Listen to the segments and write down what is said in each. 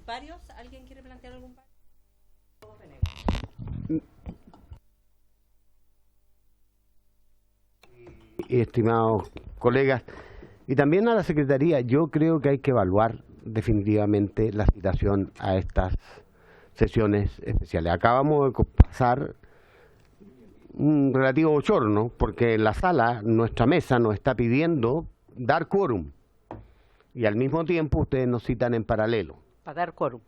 varios. ¿Alguien quiere plantear algún par? Estimados colegas, y también a la Secretaría, yo creo que hay que evaluar definitivamente la citación a estas sesiones especiales. Acabamos de pasar un relativo bochorno, porque la sala, nuestra mesa, nos está pidiendo dar quórum, y al mismo tiempo ustedes nos citan en paralelo. Para dar quórum.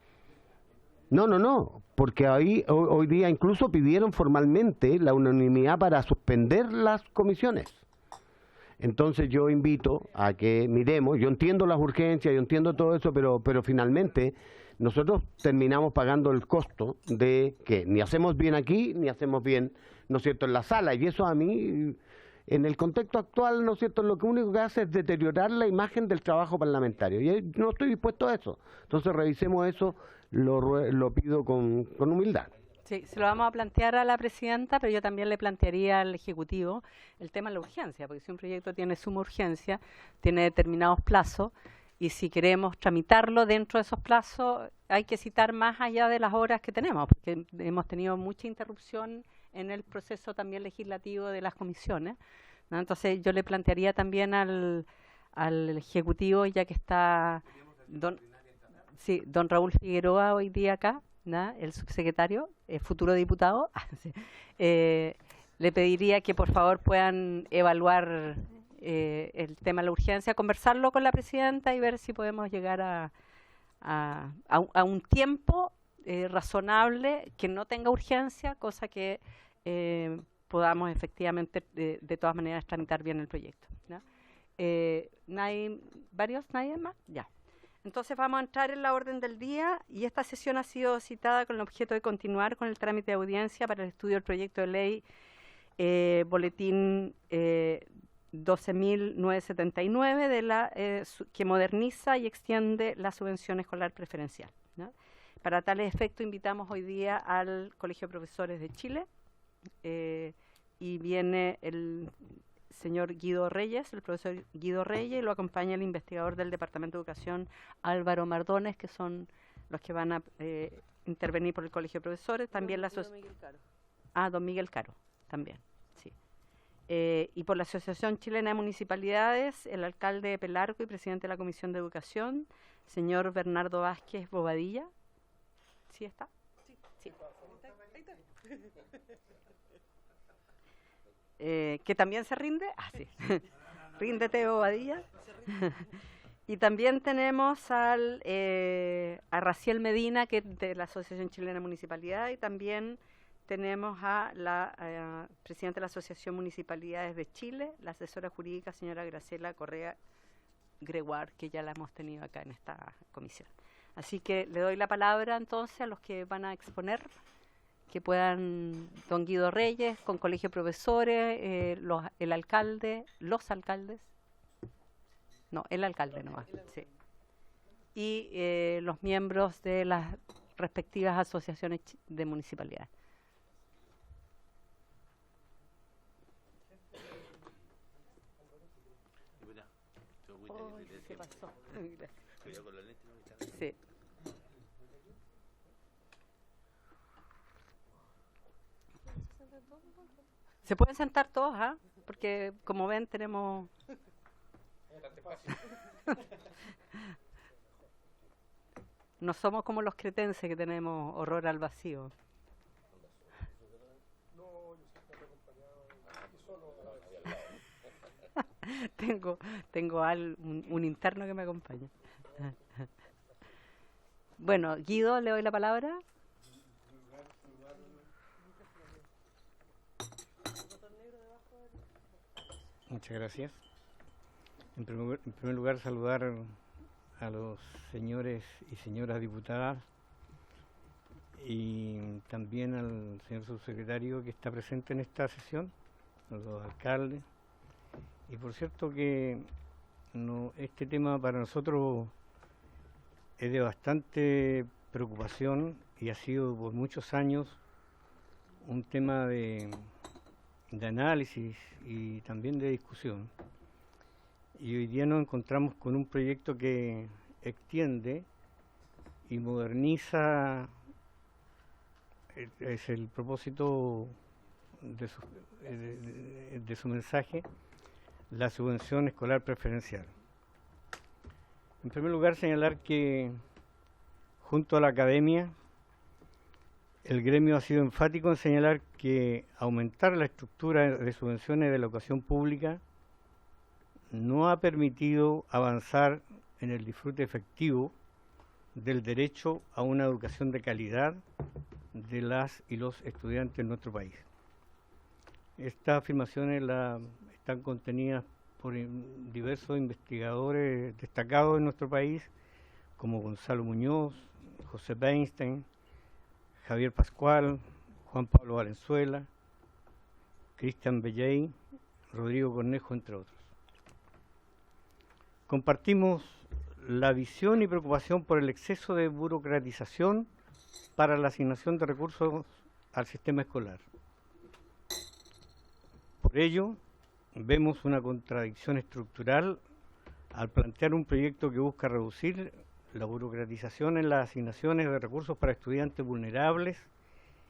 No, porque hoy día incluso pidieron formalmente la unanimidad para suspender las comisiones. Entonces yo invito a que miremos, yo entiendo las urgencias, yo entiendo todo eso, pero finalmente nosotros terminamos pagando el costo de que ni hacemos bien aquí, ni hacemos bien, ¿no es cierto?, en la sala, y eso a mí, en el contexto actual, ¿no es cierto?, lo único que hace es deteriorar la imagen del trabajo parlamentario, y no estoy dispuesto a eso. Entonces revisemos eso, lo pido con humildad. Sí, se lo vamos a plantear a la presidenta, pero yo también le plantearía al Ejecutivo el tema de la urgencia, porque si un proyecto tiene suma urgencia, tiene determinados plazos, y si queremos tramitarlo dentro de esos plazos, hay que citar más allá de las horas que tenemos, porque hemos tenido mucha interrupción en el proceso también legislativo de las comisiones, ¿no? Entonces yo le plantearía también al Ejecutivo, ya que está don Raúl Figueroa hoy día acá, ¿no?, el subsecretario, futuro diputado, le pediría que por favor puedan evaluar el tema de la urgencia, conversarlo con la presidenta y ver si podemos llegar a un tiempo razonable, que no tenga urgencia, cosa que podamos efectivamente de todas maneras tramitar bien el proyecto, ¿no? ¿Nadie más? Ya. Entonces vamos a entrar en la orden del día, y esta sesión ha sido citada con el objeto de continuar con el trámite de audiencia para el estudio del proyecto de ley boletín 12.979 que moderniza y extiende la subvención escolar preferencial, ¿no? Para tales efectos invitamos hoy día al Colegio de Profesores de Chile, y viene el señor Guido Reyes, el profesor Guido Reyes, y lo acompaña el investigador del Departamento de Educación, Álvaro Mardones, que son los que van a intervenir por el Colegio de Profesores. También don Miguel Caro, también, sí. Y por la Asociación Chilena de Municipalidades, el alcalde de Pelarco y presidente de la Comisión de Educación, señor Bernardo Vázquez Bobadilla. ¿Sí está? Sí. Que también se rinde. Sí. Ríndete, Bobadilla. Y también tenemos a Raciel Medina, que es de la Asociación Chilena de Municipalidad, y también tenemos a la presidenta de la Asociación Municipalidades de Chile, la asesora jurídica, señora Graciela Correa Gregoire, que ya la hemos tenido acá en esta comisión. Así que le doy la palabra entonces a los que van a exponer, que puedan, don Guido Reyes, con Colegio de Profesores, el alcalde, los alcaldes, no, el alcalde nomás, sí, y los miembros de las respectivas asociaciones de municipalidades. ¿Qué pasó? Sí. Se pueden sentar todos, ¿ah? Porque como ven tenemos... No somos como los cretenses, que tenemos horror al vacío. tengo un interno que me acompaña. Bueno, Guido, le doy la palabra. Muchas gracias. En primer lugar, saludar a los señores y señoras diputadas, y también al señor subsecretario que está presente en esta sesión, a los alcaldes. Y por cierto que este tema para nosotros es de bastante preocupación, y ha sido por muchos años un tema de análisis y también de discusión. Y hoy día nos encontramos con un proyecto que extiende y moderniza, es el propósito de su mensaje, la subvención escolar preferencial. En primer lugar, señalar que junto a la academia, el gremio ha sido enfático en señalar que aumentar la estructura de subvenciones de la educación pública no ha permitido avanzar en el disfrute efectivo del derecho a una educación de calidad de las y los estudiantes en nuestro país. Estas afirmaciones están contenidas por diversos investigadores destacados en nuestro país, como Gonzalo Muñoz, José Weinstein, Javier Pascual, Juan Pablo Valenzuela, Cristian Belley, Rodrigo Cornejo, entre otros. Compartimos la visión y preocupación por el exceso de burocratización para la asignación de recursos al sistema escolar. Por ello, vemos una contradicción estructural al plantear un proyecto que busca reducir la burocratización en las asignaciones de recursos para estudiantes vulnerables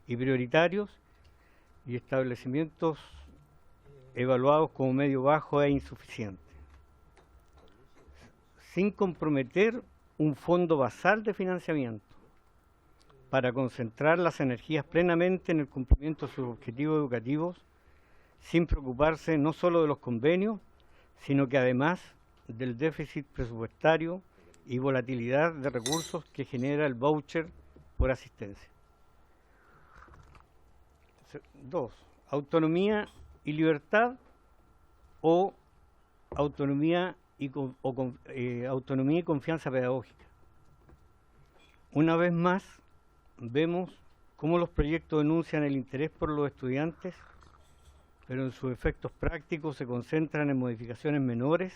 y prioritarios y establecimientos evaluados como medio bajo e insuficiente, sin comprometer un fondo basal de financiamiento para concentrar las energías plenamente en el cumplimiento de sus objetivos educativos, sin preocuparse no solo de los convenios, sino que además del déficit presupuestario y volatilidad de recursos que genera el voucher por asistencia. 2. Autonomía y libertad o autonomía y confianza pedagógica. Una vez más, vemos cómo los proyectos denuncian el interés por los estudiantes, pero en sus efectos prácticos se concentran en modificaciones menores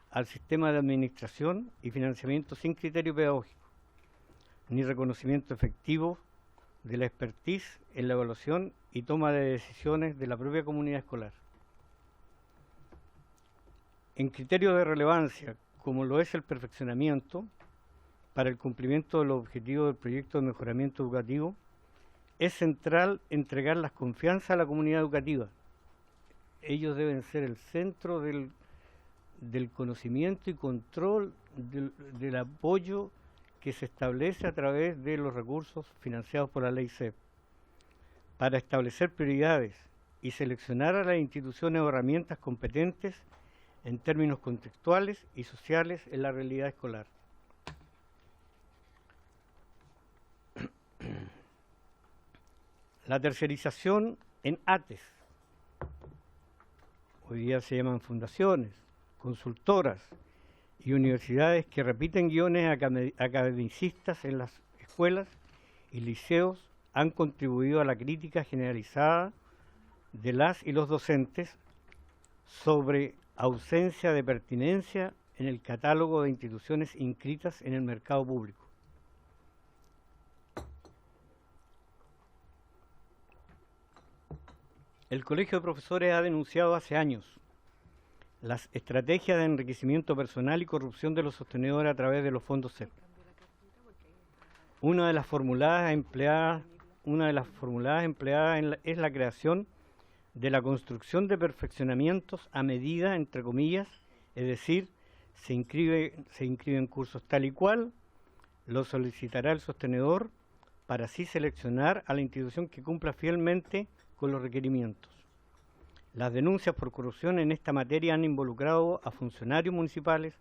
al sistema de administración y financiamiento sin criterio pedagógico, ni reconocimiento efectivo de la expertise en la evaluación y toma de decisiones de la propia comunidad escolar. En criterios de relevancia, como lo es el perfeccionamiento, para el cumplimiento de los objetivos del proyecto de mejoramiento educativo, es central entregar las confianzas a la comunidad educativa. Ellos deben ser el centro del conocimiento y control del apoyo que se establece a través de los recursos financiados por la Ley CEP, para establecer prioridades y seleccionar a las instituciones o herramientas competentes en términos contextuales y sociales en la realidad escolar. La tercerización en ATES, hoy día se llaman fundaciones, consultoras y universidades que repiten guiones academicistas en las escuelas y liceos, han contribuido a la crítica generalizada de las y los docentes sobre ausencia de pertinencia en el catálogo de instituciones inscritas en el mercado público. El Colegio de Profesores ha denunciado hace años las estrategias de enriquecimiento personal y corrupción de los sostenedores a través de los fondos CEP. Una de las formuladas empleadas es la creación de la construcción de perfeccionamientos a medida, entre comillas, es decir, se inscribe en cursos tal y cual, lo solicitará el sostenedor para así seleccionar a la institución que cumpla fielmente con los requerimientos. Las denuncias por corrupción en esta materia han involucrado a funcionarios municipales,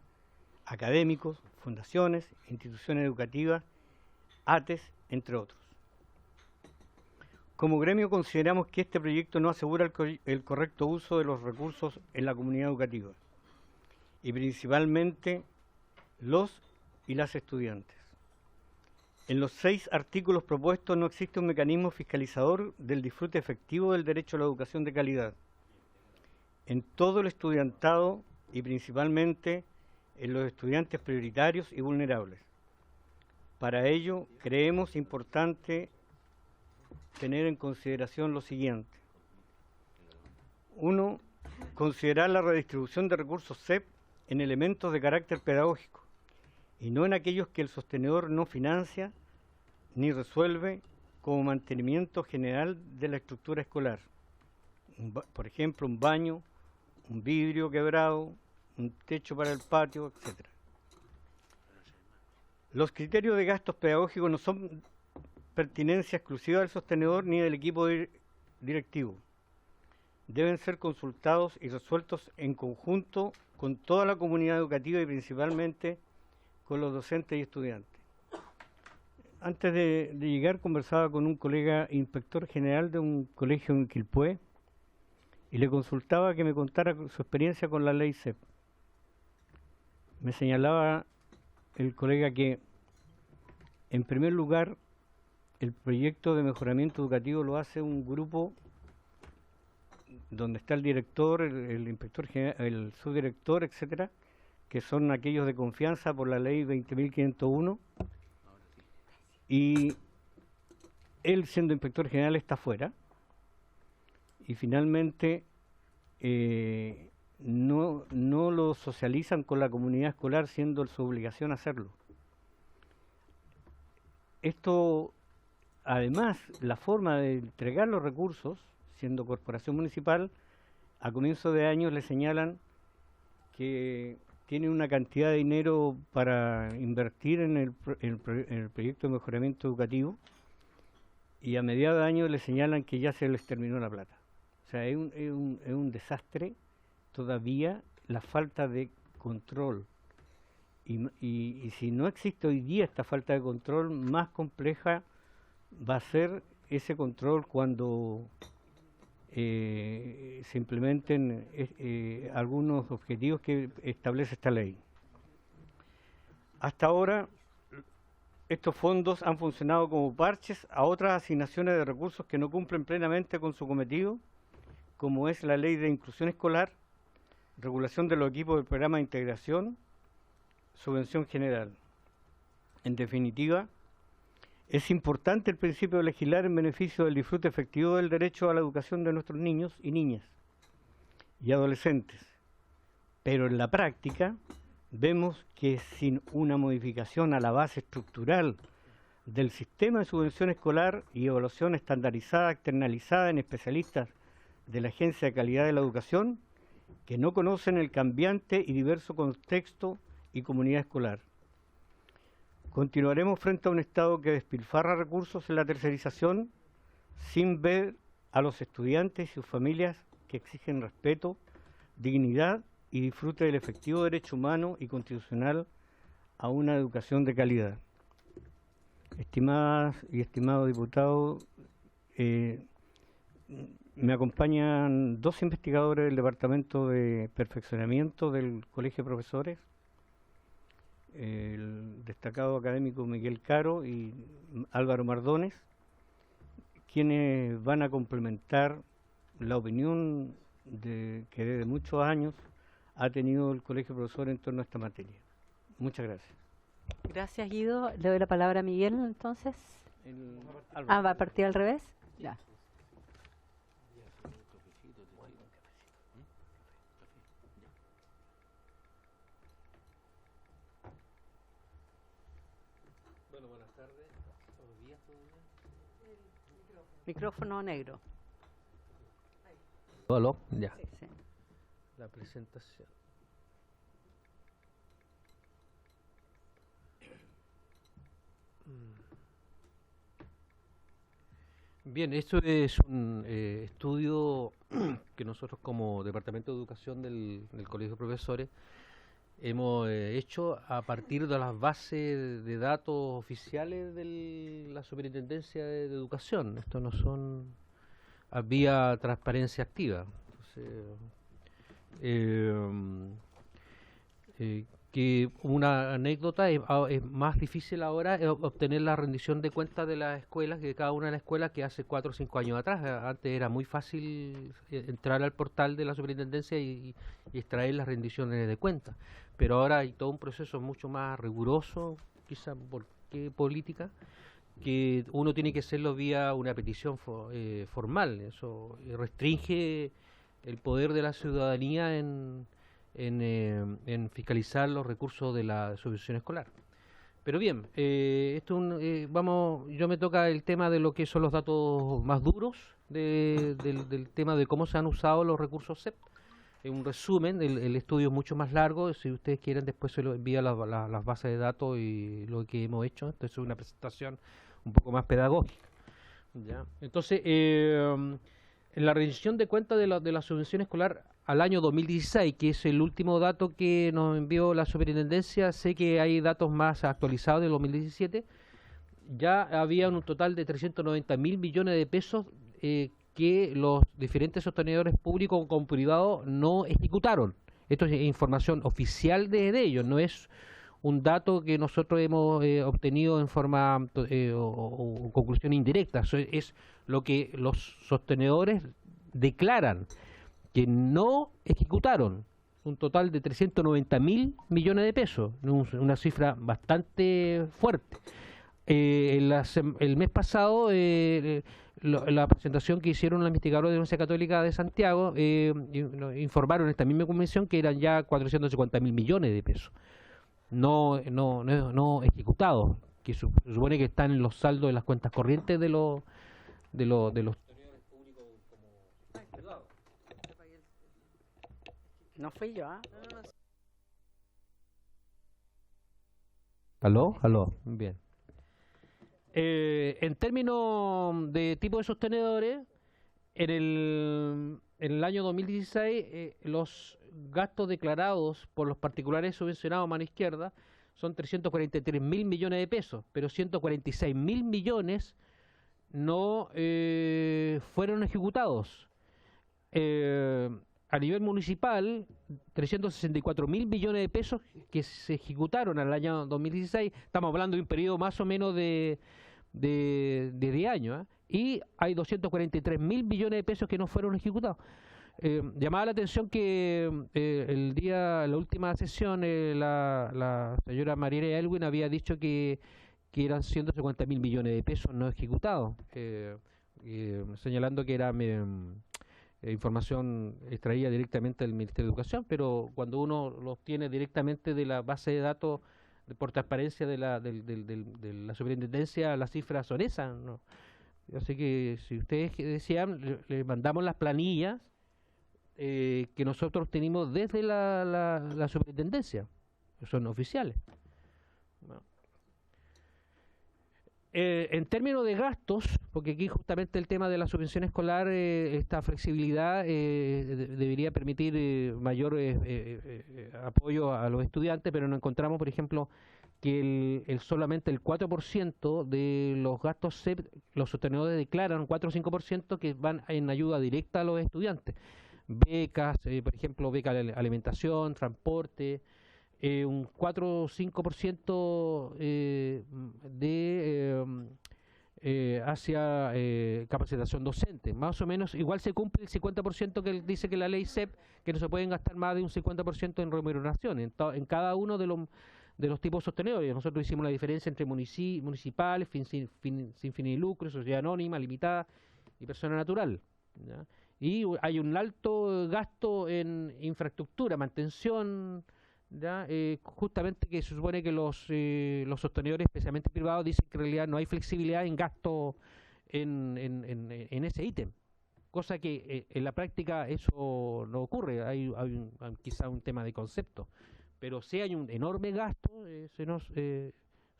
académicos, fundaciones, instituciones educativas, ATES, entre otros. Como gremio consideramos que este proyecto no asegura el correcto uso de los recursos en la comunidad educativa y principalmente los y las estudiantes. En los 6 artículos propuestos no existe un mecanismo fiscalizador del disfrute efectivo del derecho a la educación de calidad en todo el estudiantado y principalmente en los estudiantes prioritarios y vulnerables. Para ello, creemos importante tener en consideración lo siguiente. 1. Considerar la redistribución de recursos CEP en elementos de carácter pedagógico y no en aquellos que el sostenedor no financia ni resuelve como mantenimiento general de la estructura escolar. Por ejemplo, un baño, un vidrio quebrado, un techo para el patio, etc. Los criterios de gastos pedagógicos no son pertinencia exclusiva del sostenedor ni del equipo directivo. Deben ser consultados y resueltos en conjunto con toda la comunidad educativa y principalmente con los docentes y estudiantes. Antes de llegar conversaba con un colega inspector general de un colegio en Quilpué y le consultaba que me contara su experiencia con la ley CEP. Me señalaba el colega que, en primer lugar, el proyecto de mejoramiento educativo lo hace un grupo donde está el director, el inspector general, el subdirector, etcétera, que son aquellos de confianza por la ley 20.501, y él, siendo inspector general, está fuera, y finalmente no lo socializan con la comunidad escolar, siendo su obligación hacerlo. Esto, además, la forma de entregar los recursos, siendo corporación municipal, a comienzo de año le señalan que tiene una cantidad de dinero para invertir en el proyecto de mejoramiento educativo, y a mediados de año le señalan que ya se les terminó la plata. O sea, es un desastre todavía la falta de control. Y si no existe hoy día esta falta de control, más compleja va a ser ese control cuando se implementen algunos objetivos que establece esta ley. Hasta ahora, estos fondos han funcionado como parches a otras asignaciones de recursos que no cumplen plenamente con su cometido, como es la Ley de Inclusión Escolar, regulación de los equipos del programa de integración, subvención general. En definitiva, es importante el principio de legislar en beneficio del disfrute efectivo del derecho a la educación de nuestros niños y niñas y adolescentes, pero en la práctica vemos que sin una modificación a la base estructural del sistema de subvención escolar y evaluación estandarizada, externalizada en especialistas de la Agencia de Calidad de la Educación, que no conocen el cambiante y diverso contexto y comunidad escolar. Continuaremos frente a un Estado que despilfarra recursos en la tercerización sin ver a los estudiantes y sus familias que exigen respeto, dignidad y disfrute del efectivo derecho humano y constitucional a una educación de calidad. Estimadas y estimados diputados, me acompañan dos investigadores del Departamento de Perfeccionamiento del Colegio de Profesores, el destacado académico Miguel Caro y Álvaro Mardones, quienes van a complementar la opinión que desde muchos años ha tenido el Colegio de Profesores en torno a esta materia. Muchas gracias. Gracias, Guido. Le doy la palabra a Miguel, entonces. ¿Va a partir al revés? Ya. Bueno, buenas tardes. ¿Todos días? Micrófono negro. ¿Aló? Ya. Sí, sí. La presentación. Bien, esto es un estudio que nosotros como Departamento de Educación del Colegio de Profesores hemos hecho a partir de las bases de datos oficiales de la Superintendencia de Educación. Esto no son vía transparencia activa. Entonces, que una anécdota es más difícil ahora obtener la rendición de cuentas de las escuelas, que cada una de las escuelas, que hace 4 o 5 años atrás. Antes era muy fácil entrar al portal de la superintendencia y extraer las rendiciones de cuentas, pero ahora hay todo un proceso mucho más riguroso, quizá porque política, que uno tiene que hacerlo vía una petición formal. Eso restringe el poder de la ciudadanía en fiscalizar los recursos de la subvención escolar. Pero bien, yo me toca el tema de lo que son los datos más duros del tema de cómo se han usado los recursos CEP. Un resumen, el estudio es mucho más largo, si ustedes quieren después se lo envía las bases de datos y lo que hemos hecho. Entonces es una presentación un poco más pedagógica. ¿Ya? Entonces, en la rendición de cuentas de la subvención escolar al año 2016, que es el último dato que nos envió la superintendencia, sé que hay datos más actualizados del 2017, ya había un total de 390.000 millones de pesos que los diferentes sostenedores públicos o privados no ejecutaron. Esto es información oficial de ellos, no es un dato que nosotros hemos obtenido en forma o conclusión indirecta. Eso es lo que los sostenedores declaran que no ejecutaron, un total de 390.000 millones de pesos, una cifra bastante fuerte. El mes pasado, la presentación que hicieron los investigadores de la Universidad Católica de Santiago informaron en esta misma convención que eran ya 450.000 millones de pesos no ejecutados, que se supone que están en los saldos de las cuentas corrientes de los No fui yo, ¿ah? ¿Aló? ¿Aló? Bien. En términos de tipo de sostenedores, en el año 2016 los gastos declarados por los particulares subvencionados a mano izquierda son 343.000 millones de pesos, pero 146.000 millones no fueron ejecutados. A nivel municipal, 364.000 millones de pesos que se ejecutaron al año 2016, estamos hablando de un periodo más o menos de 10 años, ¿eh? Y hay 243.000 millones de pesos que no fueron ejecutados. Llamaba la atención que la última sesión, la señora Mariela Elwin había dicho que eran 150.000 millones de pesos no ejecutados, señalando que era información extraída directamente del Ministerio de Educación, pero cuando uno los tiene directamente de la base de datos por transparencia de la superintendencia, las cifras son esas, ¿no? Así que si ustedes desean, le mandamos las planillas que nosotros tenemos desde la superintendencia, que son oficiales. Bueno. En términos de gastos, porque aquí justamente el tema de la subvención escolar, esta flexibilidad debería permitir mayor apoyo a los estudiantes, pero nos encontramos, por ejemplo, que solamente el 4% de los gastos CEP, los sostenedores declaran 4 o 5% que van en ayuda directa a los estudiantes. Becas, por ejemplo, beca de alimentación, transporte, un 4 o 5% hacia capacitación docente. Más o menos, igual se cumple el 50% que dice que la ley CEP, que no se pueden gastar más de un 50% en remuneración, en cada uno de los tipos sostenedores. Nosotros hicimos la diferencia entre municipales, sin fin de lucro, sociedad anónima, limitada y persona natural, ¿ya? Y hay un alto gasto en infraestructura, mantención, ¿ya? Justamente que se supone que los sostenedores, especialmente privados, dicen que en realidad no hay flexibilidad en gasto en ese ítem, cosa que en la práctica eso no ocurre. Hay quizá un tema de concepto, pero sí hay un enorme gasto,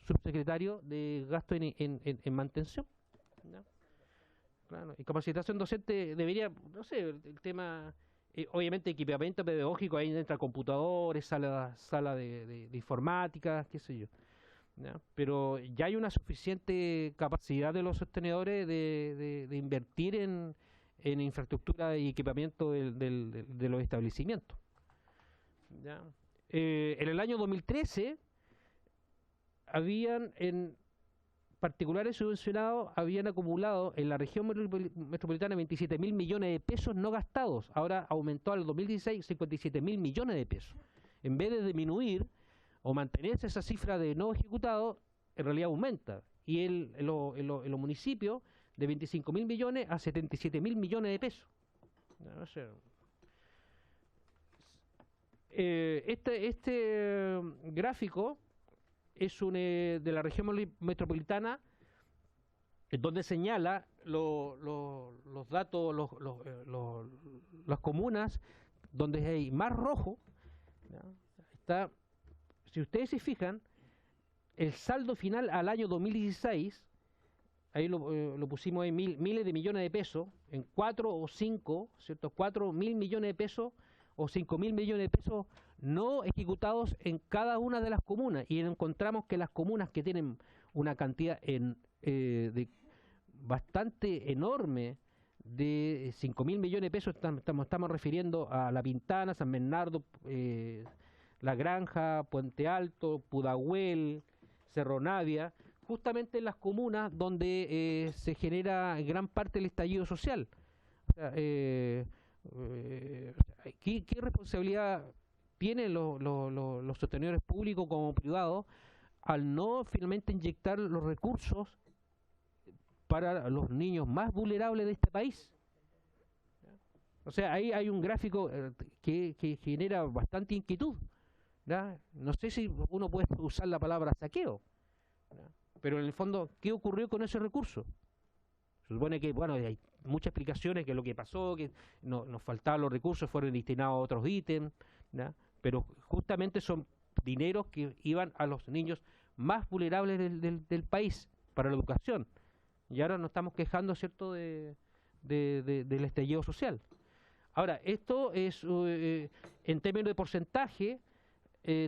subsecretario, de gasto en mantención, ¿no? Claro, y capacitación docente debería, no sé, el tema, obviamente equipamiento pedagógico, ahí entra computadores, sala de informática, qué sé yo, ¿ya? Pero ya hay una suficiente capacidad de los sostenedores de invertir en infraestructura y equipamiento de los establecimientos, ¿ya? En el año 2013 habían particulares subvencionados habían acumulado en la región metropolitana 27.000 millones de pesos no gastados. Ahora aumentó al 2016 57.000 millones de pesos. En vez de disminuir o mantenerse esa cifra de no ejecutados, en realidad aumenta. Y en los municipios de 25.000 millones a 77.000 millones de pesos. No sé. Este gráfico es de la región metropolitana, donde señala los datos, las comunas donde hay más rojo, ¿ya? Está, si ustedes se fijan, el saldo final al año 2016, ahí lo pusimos en miles de millones de pesos, en 4 o 5, ¿cierto? 4.000 millones de pesos o 5.000 millones de pesos no ejecutados en cada una de las comunas, y encontramos que las comunas que tienen una cantidad bastante enorme de 5.000 millones de pesos, estamos refiriendo a La Pintana, San Bernardo, La Granja, Puente Alto, Pudahuel, Cerro Navia, justamente en las comunas donde se genera gran parte del estallido social. O sea, ¿qué responsabilidad tienen los sostenedores públicos como privados al no finalmente inyectar los recursos para los niños más vulnerables de este país? O sea, ahí hay un gráfico que genera bastante inquietud, ¿ya? No sé si uno puede usar la palabra saqueo, ¿ya? Pero en el fondo, ¿qué ocurrió con ese recurso? Se supone que, bueno, hay muchas explicaciones que lo que pasó, que nos faltaban los recursos, fueron destinados a otros ítems, ¿ya? Pero justamente son dineros que iban a los niños más vulnerables del país para la educación. Y ahora nos estamos quejando, ¿cierto?, del estallido social. Ahora, esto es, en términos de porcentaje,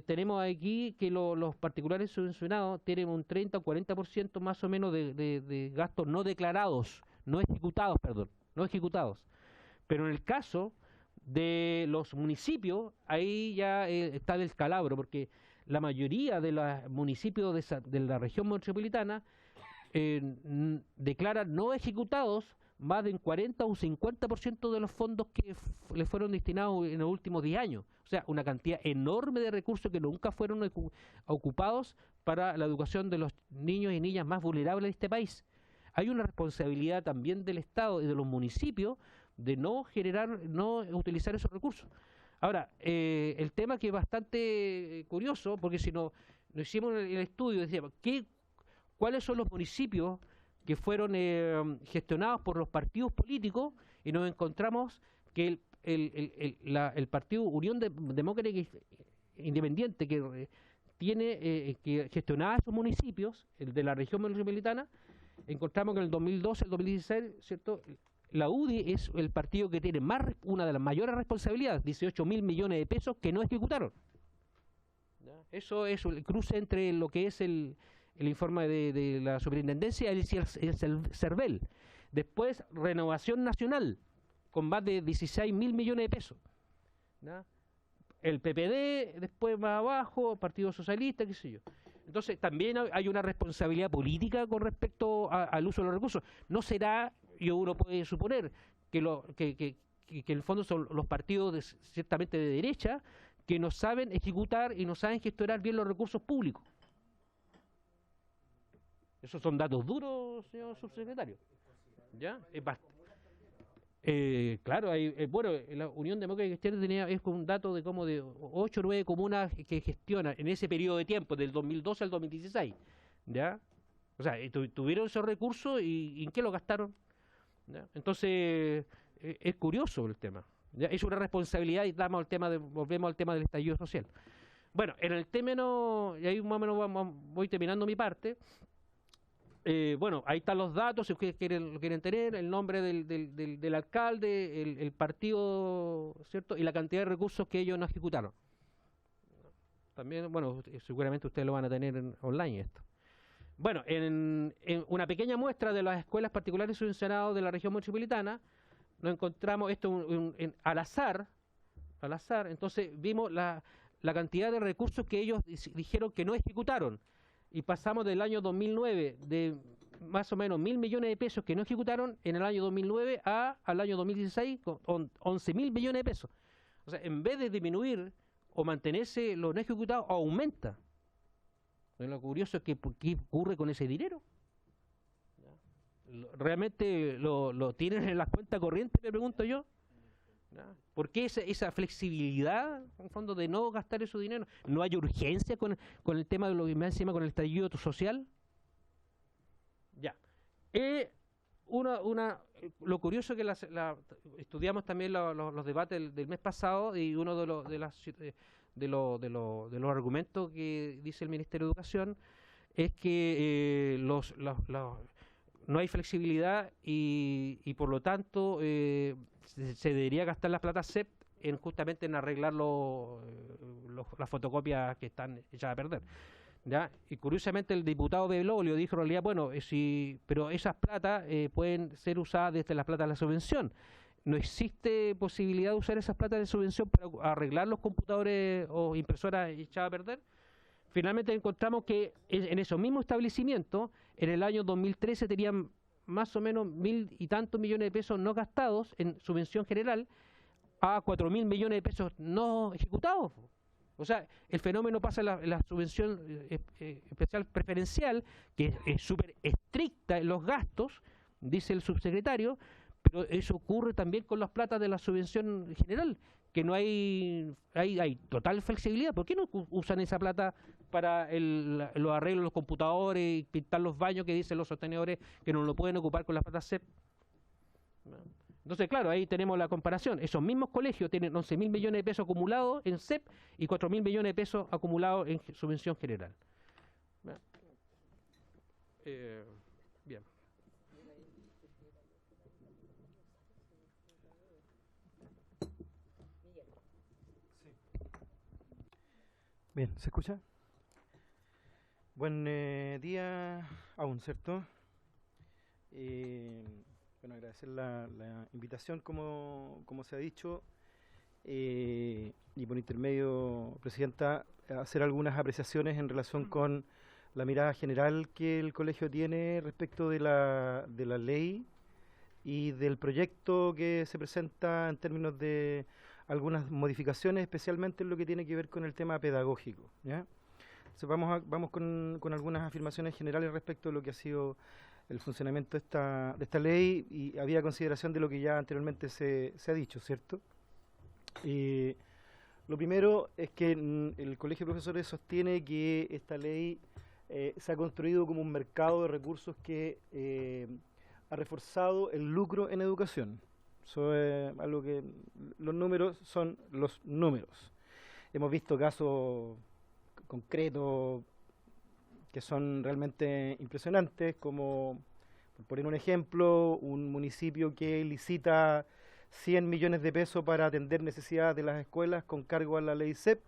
tenemos aquí que los particulares subvencionados tienen un 30 o 40% más o menos de gastos no declarados, no ejecutados. Pero en el caso de los municipios, ahí ya está el descalabro, porque la mayoría de los municipios de la región metropolitana declaran no ejecutados más del 40 o 50% de los fondos que le fueron destinados en los últimos 10 años. O sea, una cantidad enorme de recursos que nunca fueron ocupados para la educación de los niños y niñas más vulnerables de este país. Hay una responsabilidad también del Estado y de los municipios de no utilizar esos recursos. Ahora, el tema que es bastante curioso, porque si no hicimos el estudio, decíamos, ¿cuáles son los municipios que fueron gestionados por los partidos políticos? Y nos encontramos que el partido Unión Demócrata Independiente, que que gestionaba esos municipios, el de la región metropolitana, encontramos que en el 2012, el 2016, ¿cierto?, la UDI es el partido que tiene una de las mayores responsabilidades, 18.000 millones de pesos que no ejecutaron. ¿Ya? Eso es el cruce entre lo que es el informe de la superintendencia y el CERVEL. Después, Renovación Nacional, con más de 16.000 millones de pesos. ¿Ya? El PPD, después más abajo, Partido Socialista, qué sé yo. Entonces, también hay una responsabilidad política con respecto al uso de los recursos. No será, uno puede suponer, que en el fondo son los partidos ciertamente de derecha que no saben ejecutar y no saben gestionar bien los recursos públicos. Esos son datos duros, señor subsecretario. ¿Ya? Claro, bueno, la Unión Demócrata Cristiana es un dato de como de 8 o 9 comunas que gestionan en ese periodo de tiempo, del 2012 al 2016. ¿Ya? O sea, tuvieron esos recursos y ¿en qué lo gastaron? ¿Ya? Entonces, es curioso el tema. ¿Ya? Es una responsabilidad y volvemos al tema del estallido social. Bueno, en el término, y ahí más o menos voy terminando mi parte. Bueno, ahí están los datos, si ustedes lo quieren tener, el nombre del alcalde, el partido, ¿cierto?, y la cantidad de recursos que ellos no ejecutaron. También, bueno, seguramente ustedes lo van a tener online esto. Bueno, en una pequeña muestra de las escuelas particulares subvencionadas de la región metropolitana, nos encontramos esto al azar, entonces vimos la cantidad de recursos que ellos dijeron que no ejecutaron. Y pasamos del año 2009 de más o menos 1.000 millones de pesos que no ejecutaron en el año 2009 al año 2016 con 11.000 millones de pesos. O sea, en vez de disminuir o mantenerse lo no ejecutado, aumenta. Lo curioso es que ¿qué ocurre con ese dinero? ¿Realmente lo tienen en las cuentas corrientes, me pregunto yo? ¿Ya? ¿Por qué esa flexibilidad, en el fondo, de no gastar ese dinero? ¿No hay urgencia con el tema de lo que me encima con el estallido social? Ya. Lo curioso que estudiamos también los debates del mes pasado, y uno de los argumentos que dice el Ministerio de Educación es que no hay flexibilidad y por lo tanto se debería gastar las plata CEP justamente en arreglar las fotocopias que están echadas a perder. ¿Ya? Y curiosamente el diputado Beblolio dijo en realidad, bueno, pero esas platas pueden ser usadas desde las platas de la subvención. No existe posibilidad de usar esas platas de subvención para arreglar los computadores o impresoras echadas a perder. Finalmente encontramos que en esos mismos establecimientos, en el año 2013 tenían más o menos 1.000 y tantos millones de pesos no gastados en subvención general a 4.000 millones de pesos no ejecutados. O sea, el fenómeno pasa en la subvención especial preferencial, que es súper estricta en los gastos, dice el subsecretario, pero eso ocurre también con las platas de la subvención general, que no hay total flexibilidad. ¿Por qué no usan esa plata para los arreglos de los computadores y pintar los baños que dicen los sostenedores que no lo pueden ocupar con las platas CEP? Entonces, claro, ahí tenemos la comparación. Esos mismos colegios tienen 11.000 millones de pesos acumulados en CEP y 4.000 millones de pesos acumulados en subvención general. Bien. Bien, ¿se escucha? Buen día aún, ¿cierto? Bueno, agradecer la invitación, como se ha dicho, y por intermedio, Presidenta, hacer algunas apreciaciones en relación con la mirada general que el colegio tiene respecto de la ley y del proyecto que se presenta en términos de algunas modificaciones, especialmente en lo que tiene que ver con el tema pedagógico, ¿ya? Entonces vamos con algunas afirmaciones generales respecto de lo que ha sido el funcionamiento de esta ley, y había consideración de lo que ya anteriormente se ha dicho, ¿cierto? Lo primero es que el Colegio de Profesores sostiene que esta ley se ha construido como un mercado de recursos que ha reforzado el lucro en educación. Eso es algo que los números son los números. Hemos visto casos concretos que son realmente impresionantes, como, por poner un ejemplo, un municipio que licita 100 millones de pesos para atender necesidades de las escuelas con cargo a la ley CEP,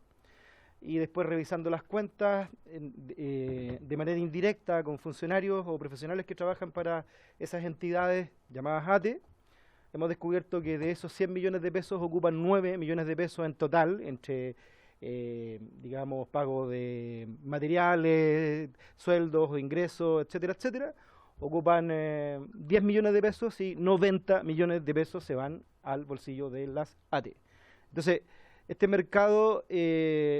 y después revisando las cuentas de manera indirecta con funcionarios o profesionales que trabajan para esas entidades llamadas ATE, hemos descubierto que de esos 100 millones de pesos ocupan 9 millones de pesos en total, entre digamos, pago de materiales, sueldos o ingresos, etcétera, etcétera. Ocupan 10 millones de pesos y 90 millones de pesos se van al bolsillo de las ATE. Entonces, este mercado,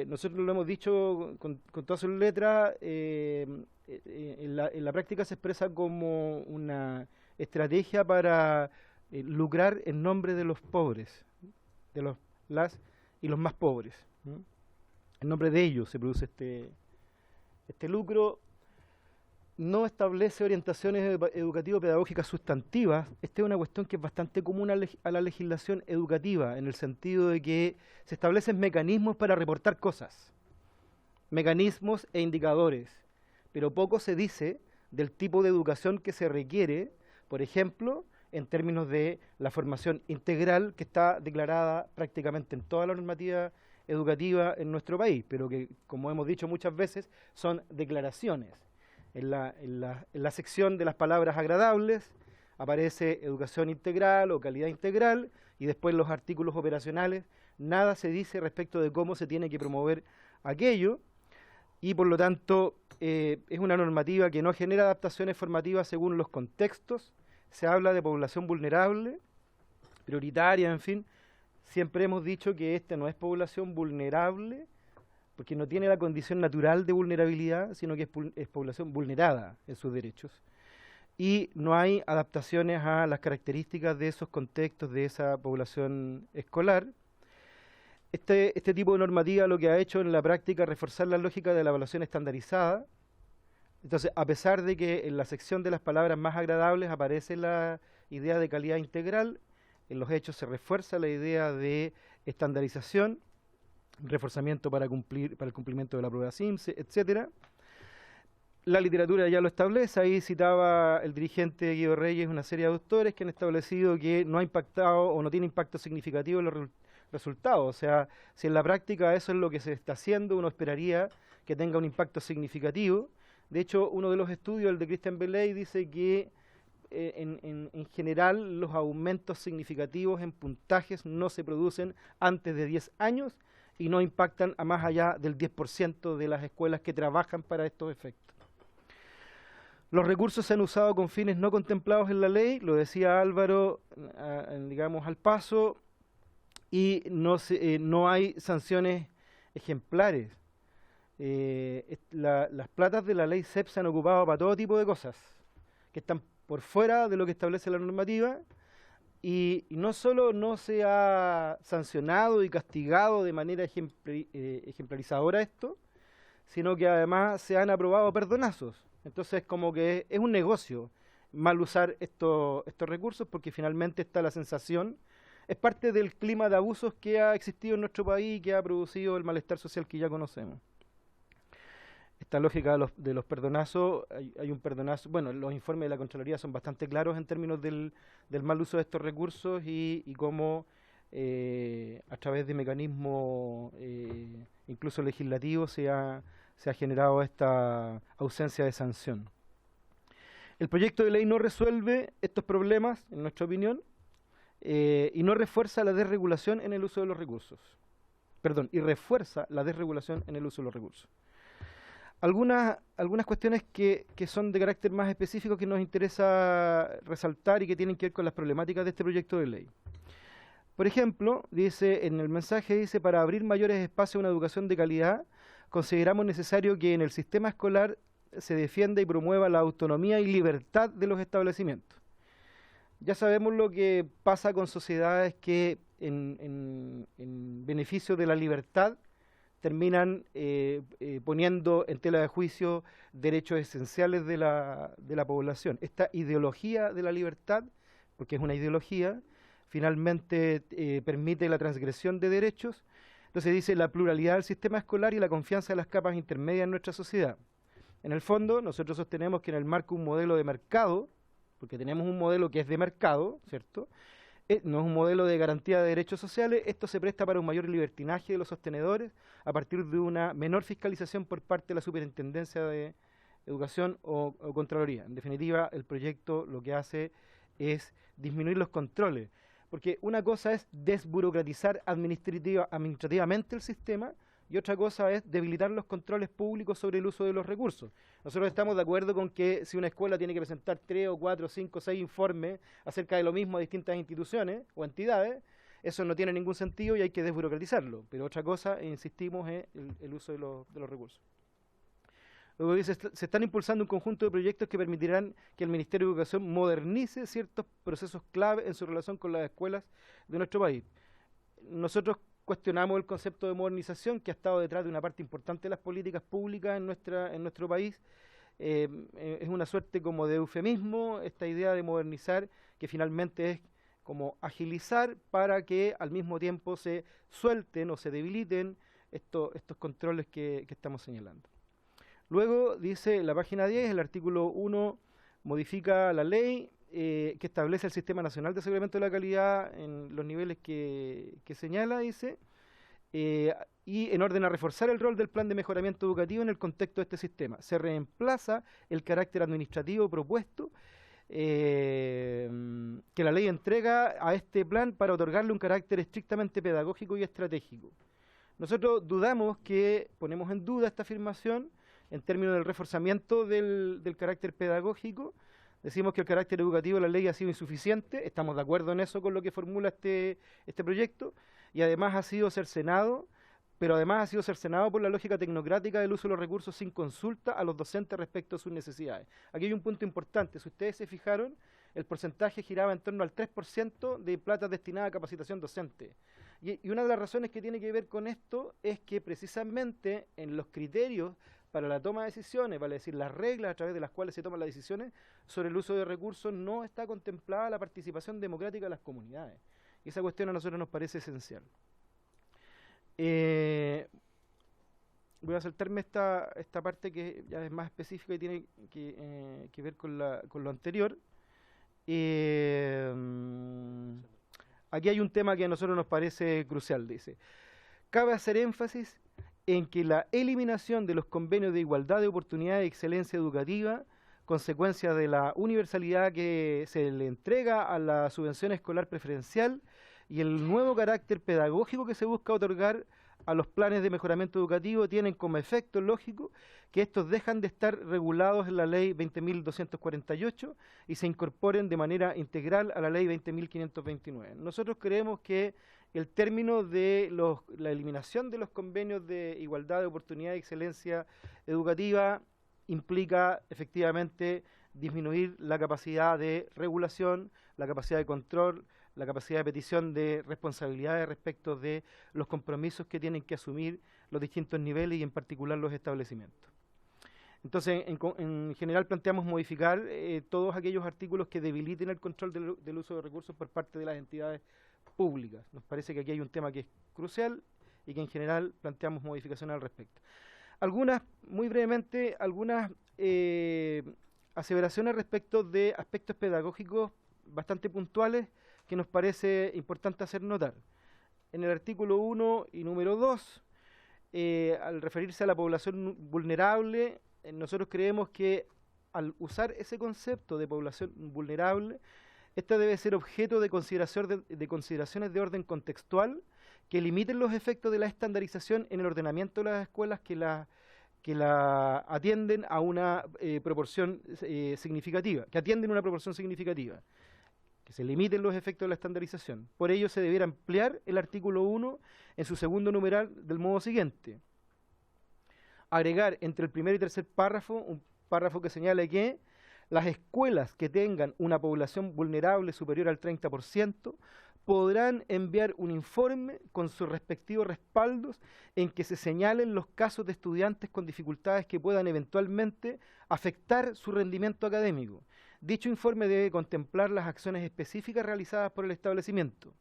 nosotros lo hemos dicho con todas sus letras, en la práctica se expresa como una estrategia para lucrar en nombre de los pobres, de los más pobres. En nombre de ellos se produce este lucro. No establece orientaciones educativo-pedagógicas sustantivas. Esta es una cuestión que es bastante común a la legislación educativa, en el sentido de que se establecen mecanismos para reportar cosas, mecanismos e indicadores, pero poco se dice del tipo de educación que se requiere, por ejemplo, en términos de la formación integral que está declarada prácticamente en toda la normativa educativa en nuestro país, pero que, como hemos dicho muchas veces, son declaraciones. En la sección de las palabras agradables aparece educación integral o calidad integral, y después los artículos operacionales, nada se dice respecto de cómo se tiene que promover aquello, y por lo tanto es una normativa que no genera adaptaciones formativas según los contextos. Se habla de población vulnerable, prioritaria, en fin. Siempre hemos dicho que esta no es población vulnerable, porque no tiene la condición natural de vulnerabilidad, sino que es población vulnerada en sus derechos. y no hay adaptaciones a las características de esos contextos, de esa población escolar. Este tipo de normativa lo que ha hecho en la práctica es reforzar la lógica de la evaluación estandarizada. Entonces, a pesar de que en la sección de las palabras más agradables aparece la idea de calidad integral, en los hechos se refuerza la idea de estandarización, reforzamiento para el cumplimiento de la prueba SIMSE, etcétera. La literatura ya lo establece, ahí citaba el dirigente Guido Reyes una serie de autores que han establecido que no ha impactado o no tiene impacto significativo en los resultados. O sea, si en la práctica eso es lo que se está haciendo, uno esperaría que tenga un impacto significativo. De hecho, uno de los estudios, el de Christian Belay, dice que en general los aumentos significativos en puntajes no se producen antes de 10 años y no impactan a más allá del 10% de las escuelas que trabajan para estos efectos. Los recursos se han usado con fines no contemplados en la ley, lo decía Álvaro, digamos al paso, y no hay sanciones ejemplares. Las platas de la ley CEP se han ocupado para todo tipo de cosas que están por fuera de lo que establece la normativa, y no solo no se ha sancionado y castigado de manera ejemplarizadora esto, sino que además se han aprobado perdonazos. Entonces, como que es un negocio mal usar estos recursos, porque finalmente está la sensación, es parte del clima de abusos que ha existido en nuestro país y que ha producido el malestar social que ya conocemos. Esta lógica de los perdonazos, hay un perdonazo, bueno, los informes de la Contraloría son bastante claros en términos del mal uso de estos recursos y cómo a través de mecanismos incluso legislativos se ha generado esta ausencia de sanción. El proyecto de ley no resuelve estos problemas, en nuestra opinión, y no refuerza la desregulación en el uso de los recursos. Perdón, y refuerza la desregulación en el uso de los recursos. Algunas cuestiones que son de carácter más específico que nos interesa resaltar y que tienen que ver con las problemáticas de este proyecto de ley. Por ejemplo, dice en el mensaje, para abrir mayores espacios a una educación de calidad, consideramos necesario que en el sistema escolar se defienda y promueva la autonomía y libertad de los establecimientos. Ya sabemos lo que pasa con sociedades que en beneficio de la libertad terminan poniendo en tela de juicio derechos esenciales de la población. Esta ideología de la libertad, porque es una ideología, finalmente permite la transgresión de derechos. Entonces dice la pluralidad del sistema escolar y la confianza de las capas intermedias en nuestra sociedad. En el fondo, nosotros sostenemos que en el marco de un modelo de mercado, porque tenemos un modelo que es de mercado, ¿cierto?, no es un modelo de garantía de derechos sociales, esto se presta para un mayor libertinaje de los sostenedores a partir de una menor fiscalización por parte de la Superintendencia de Educación o Contraloría. En definitiva, el proyecto lo que hace es disminuir los controles, porque una cosa es desburocratizar administrativamente el sistema y otra cosa es debilitar los controles públicos sobre el uso de los recursos. Nosotros estamos de acuerdo con que si una escuela tiene que presentar 3 o 4, 5, 6 informes acerca de lo mismo a distintas instituciones o entidades, eso no tiene ningún sentido y hay que desburocratizarlo. Pero otra cosa, insistimos, es el uso de los recursos. Luego dice, se están impulsando un conjunto de proyectos que permitirán que el Ministerio de Educación modernice ciertos procesos clave en su relación con las escuelas de nuestro país. Nosotros cuestionamos el concepto de modernización que ha estado detrás de una parte importante de las políticas públicas en nuestro país. Es una suerte como de eufemismo esta idea de modernizar, que finalmente es como agilizar para que al mismo tiempo se suelten o se debiliten estos controles que estamos señalando. Luego dice la página 10, el artículo 1 modifica la ley que establece el Sistema Nacional de Aseguramiento de la Calidad en los niveles que señala, dice, y en orden a reforzar el rol del plan de mejoramiento educativo en el contexto de este sistema. Se reemplaza el carácter administrativo propuesto que la ley entrega a este plan para otorgarle un carácter estrictamente pedagógico y estratégico. Nosotros ponemos en duda esta afirmación en términos del reforzamiento del carácter pedagógico. Decimos que el carácter educativo de la ley ha sido insuficiente, estamos de acuerdo en eso con lo que formula este proyecto, y además ha sido cercenado pero además ha sido cercenado por la lógica tecnocrática del uso de los recursos sin consulta a los docentes respecto a sus necesidades. Aquí hay un punto importante. Si ustedes se fijaron, el porcentaje giraba en torno al 3% de plata destinada a capacitación docente. Y una de las razones que tiene que ver con esto es que precisamente en los criterios para la toma de decisiones, vale decir, las reglas a través de las cuales se toman las decisiones sobre el uso de recursos, no está contemplada la participación democrática de las comunidades. Y esa cuestión a nosotros nos parece esencial. Voy a saltarme esta parte que ya es más específica y tiene que ver con lo anterior. Aquí hay un tema que a nosotros nos parece crucial, dice. Cabe hacer énfasis en que la eliminación de los convenios de igualdad de oportunidades y excelencia educativa, consecuencia de la universalidad que se le entrega a la subvención escolar preferencial y el nuevo carácter pedagógico que se busca otorgar a los planes de mejoramiento educativo, tienen como efecto lógico que estos dejan de estar regulados en la ley 20.248 y se incorporen de manera integral a la ley 20.529. Nosotros creemos que el término de la eliminación de los convenios de igualdad de oportunidad y excelencia educativa implica efectivamente disminuir la capacidad de regulación, la capacidad de control, la capacidad de petición de responsabilidades respecto de los compromisos que tienen que asumir los distintos niveles y en particular los establecimientos. Entonces, en general planteamos modificar todos aquellos artículos que debiliten el control del uso de recursos por parte de las entidades públicas. Nos parece que aquí hay un tema que es crucial y que en general planteamos modificaciones al respecto. Muy brevemente, algunas aseveraciones respecto de aspectos pedagógicos bastante puntuales que nos parece importante hacer notar. En el artículo 1 y número 2, al referirse a la población vulnerable, nosotros creemos que al usar ese concepto de población vulnerable, esta debe ser objeto de consideraciones de orden contextual que limiten los efectos de la estandarización en el ordenamiento de las escuelas que la atienden a una proporción significativa, que se limiten los efectos de la estandarización. Por ello se debiera ampliar el artículo 1 en su segundo numeral del modo siguiente. Agregar entre el primer y tercer párrafo un párrafo que señale que las escuelas que tengan una población vulnerable superior al 30% podrán enviar un informe con sus respectivos respaldos en que se señalen los casos de estudiantes con dificultades que puedan eventualmente afectar su rendimiento académico. Dicho informe debe contemplar las acciones específicas realizadas por el establecimiento.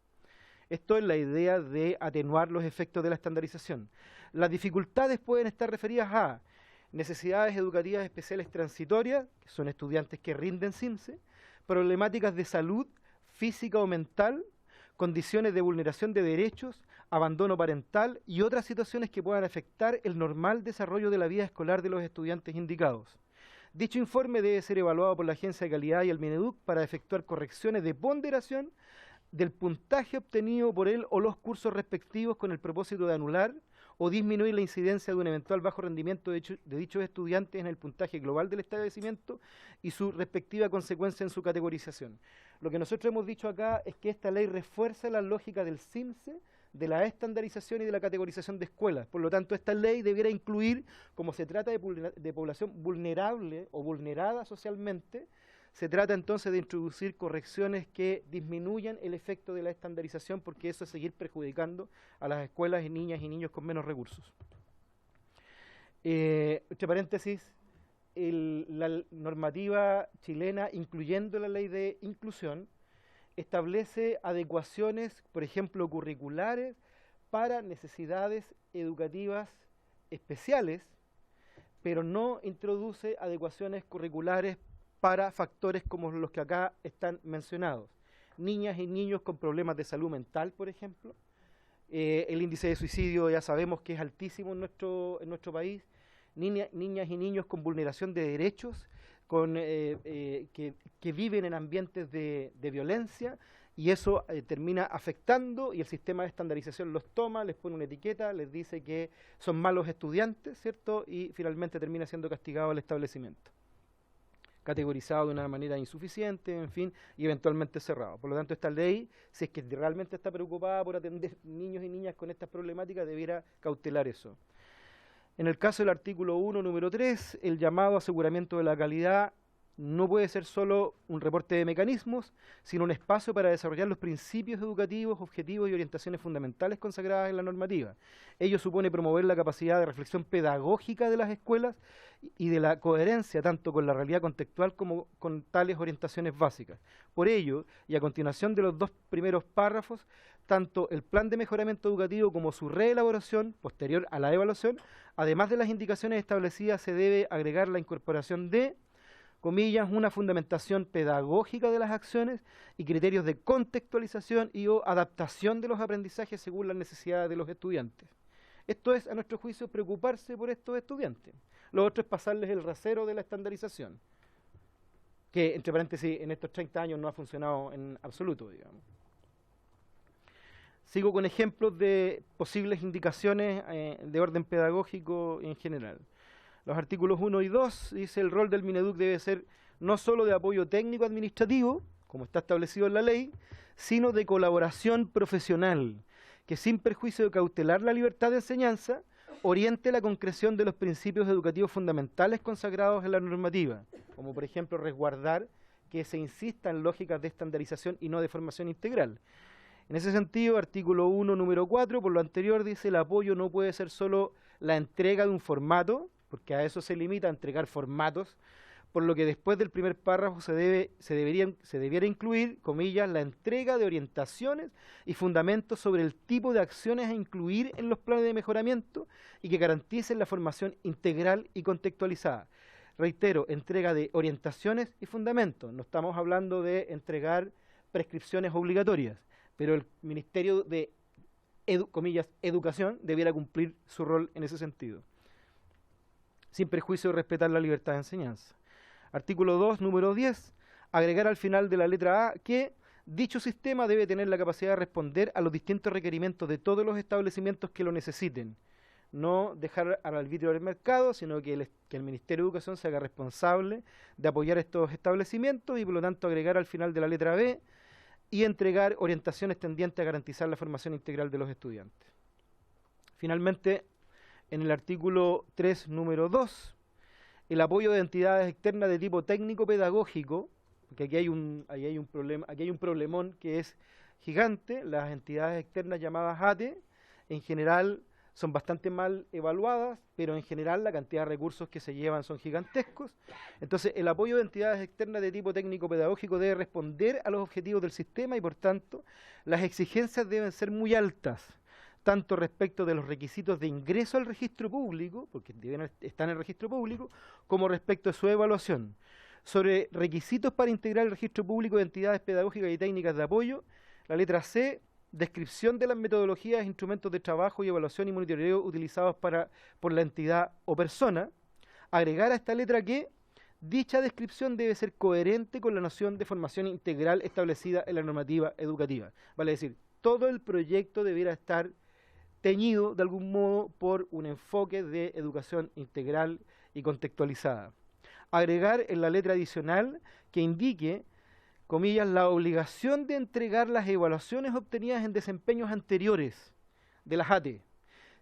Esto es la idea de atenuar los efectos de la estandarización. Las dificultades pueden estar referidas a necesidades educativas especiales transitorias, que son estudiantes que rinden CIMSE, problemáticas de salud física o mental, condiciones de vulneración de derechos, abandono parental y otras situaciones que puedan afectar el normal desarrollo de la vida escolar de los estudiantes indicados. Dicho informe debe ser evaluado por la Agencia de Calidad y el Mineduc para efectuar correcciones de ponderación del puntaje obtenido por él o los cursos respectivos con el propósito de anular o disminuir la incidencia de un eventual bajo rendimiento de dichos estudiantes en el puntaje global del establecimiento y su respectiva consecuencia en su categorización. Lo que nosotros hemos dicho acá es que esta ley refuerza la lógica del CIMSE, de la estandarización y de la categorización de escuelas. Por lo tanto, esta ley debiera incluir, como se trata de población vulnerable o vulnerada socialmente, se trata entonces de introducir correcciones que disminuyan el efecto de la estandarización, porque eso es seguir perjudicando a las escuelas y niñas y niños con menos recursos. Entre paréntesis, la normativa chilena, incluyendo la ley de inclusión, establece adecuaciones, por ejemplo, curriculares, para necesidades educativas especiales, pero no introduce adecuaciones curriculares para factores como los que acá están mencionados. Niñas y niños con problemas de salud mental, por ejemplo. El índice de suicidio ya sabemos que es altísimo en nuestro país. Niñas y niños con vulneración de derechos, que viven en ambientes de violencia, y eso termina afectando, y el sistema de estandarización los toma, les pone una etiqueta, les dice que son malos estudiantes, ¿cierto? Y finalmente termina siendo castigado el establecimiento. categorizado de una manera insuficiente, en fin, y eventualmente cerrado. Por lo tanto, esta ley, si es que realmente está preocupada por atender niños y niñas con estas problemáticas, debiera cautelar eso. En el caso del artículo 1, número 3, el llamado aseguramiento de la calidad no puede ser solo un reporte de mecanismos, sino un espacio para desarrollar los principios educativos, objetivos y orientaciones fundamentales consagradas en la normativa. Ello supone promover la capacidad de reflexión pedagógica de las escuelas y de la coherencia tanto con la realidad contextual como con tales orientaciones básicas. Por ello, y a continuación de los dos primeros párrafos, tanto el plan de mejoramiento educativo como su reelaboración posterior a la evaluación, además de las indicaciones establecidas, se debe agregar la incorporación de, comillas, una fundamentación pedagógica de las acciones y criterios de contextualización y o adaptación de los aprendizajes según las necesidades de los estudiantes. Esto es, a nuestro juicio, preocuparse por estos estudiantes. Lo otro es pasarles el rasero de la estandarización, que, entre paréntesis, en estos 30 años no ha funcionado en absoluto, digamos. Sigo con ejemplos de posibles indicaciones de orden pedagógico en general. Los artículos 1 y 2 dice el rol del Mineduc debe ser no solo de apoyo técnico administrativo, como está establecido en la ley, sino de colaboración profesional, que sin perjuicio de cautelar la libertad de enseñanza, oriente la concreción de los principios educativos fundamentales consagrados en la normativa, como por ejemplo resguardar que se insista en lógicas de estandarización y no de formación integral. En ese sentido, artículo 1, número 4, por lo anterior dice el apoyo no puede ser solo la entrega de un formato, porque a eso se limita a entregar formatos, por lo que después del primer párrafo se debiera incluir, comillas, la entrega de orientaciones y fundamentos sobre el tipo de acciones a incluir en los planes de mejoramiento y que garanticen la formación integral y contextualizada. Reitero, entrega de orientaciones y fundamentos. No estamos hablando de entregar prescripciones obligatorias, pero el Ministerio de, comillas, Educación debiera cumplir su rol en ese sentido, sin perjuicio de respetar la libertad de enseñanza. Artículo 2, número 10, agregar al final de la letra A que dicho sistema debe tener la capacidad de responder a los distintos requerimientos de todos los establecimientos que lo necesiten. No dejar al arbitrio del mercado, sino que el Ministerio de Educación se haga responsable de apoyar estos establecimientos y por lo tanto agregar al final de la letra B y entregar orientaciones tendientes a garantizar la formación integral de los estudiantes. Finalmente, en el artículo 3, número 2, el apoyo de entidades externas de tipo técnico-pedagógico, porque aquí hay un problemón que es gigante. Las entidades externas llamadas ATE, en general, son bastante mal evaluadas, pero en general la cantidad de recursos que se llevan son gigantescos. Entonces, el apoyo de entidades externas de tipo técnico-pedagógico debe responder a los objetivos del sistema y, por tanto, las exigencias deben ser muy altas, tanto respecto de los requisitos de ingreso al registro público, porque deben estar en el registro público, como respecto de su evaluación. Sobre requisitos para integrar el registro público de entidades pedagógicas y técnicas de apoyo, la letra C, descripción de las metodologías, instrumentos de trabajo y evaluación y monitoreo utilizados por la entidad o persona. Agregar a esta letra que dicha descripción debe ser coherente con la noción de formación integral establecida en la normativa educativa. Vale decir, todo el proyecto debiera estar teñido de algún modo por un enfoque de educación integral y contextualizada. Agregar en la letra adicional que indique, comillas, la obligación de entregar las evaluaciones obtenidas en desempeños anteriores de las ATE,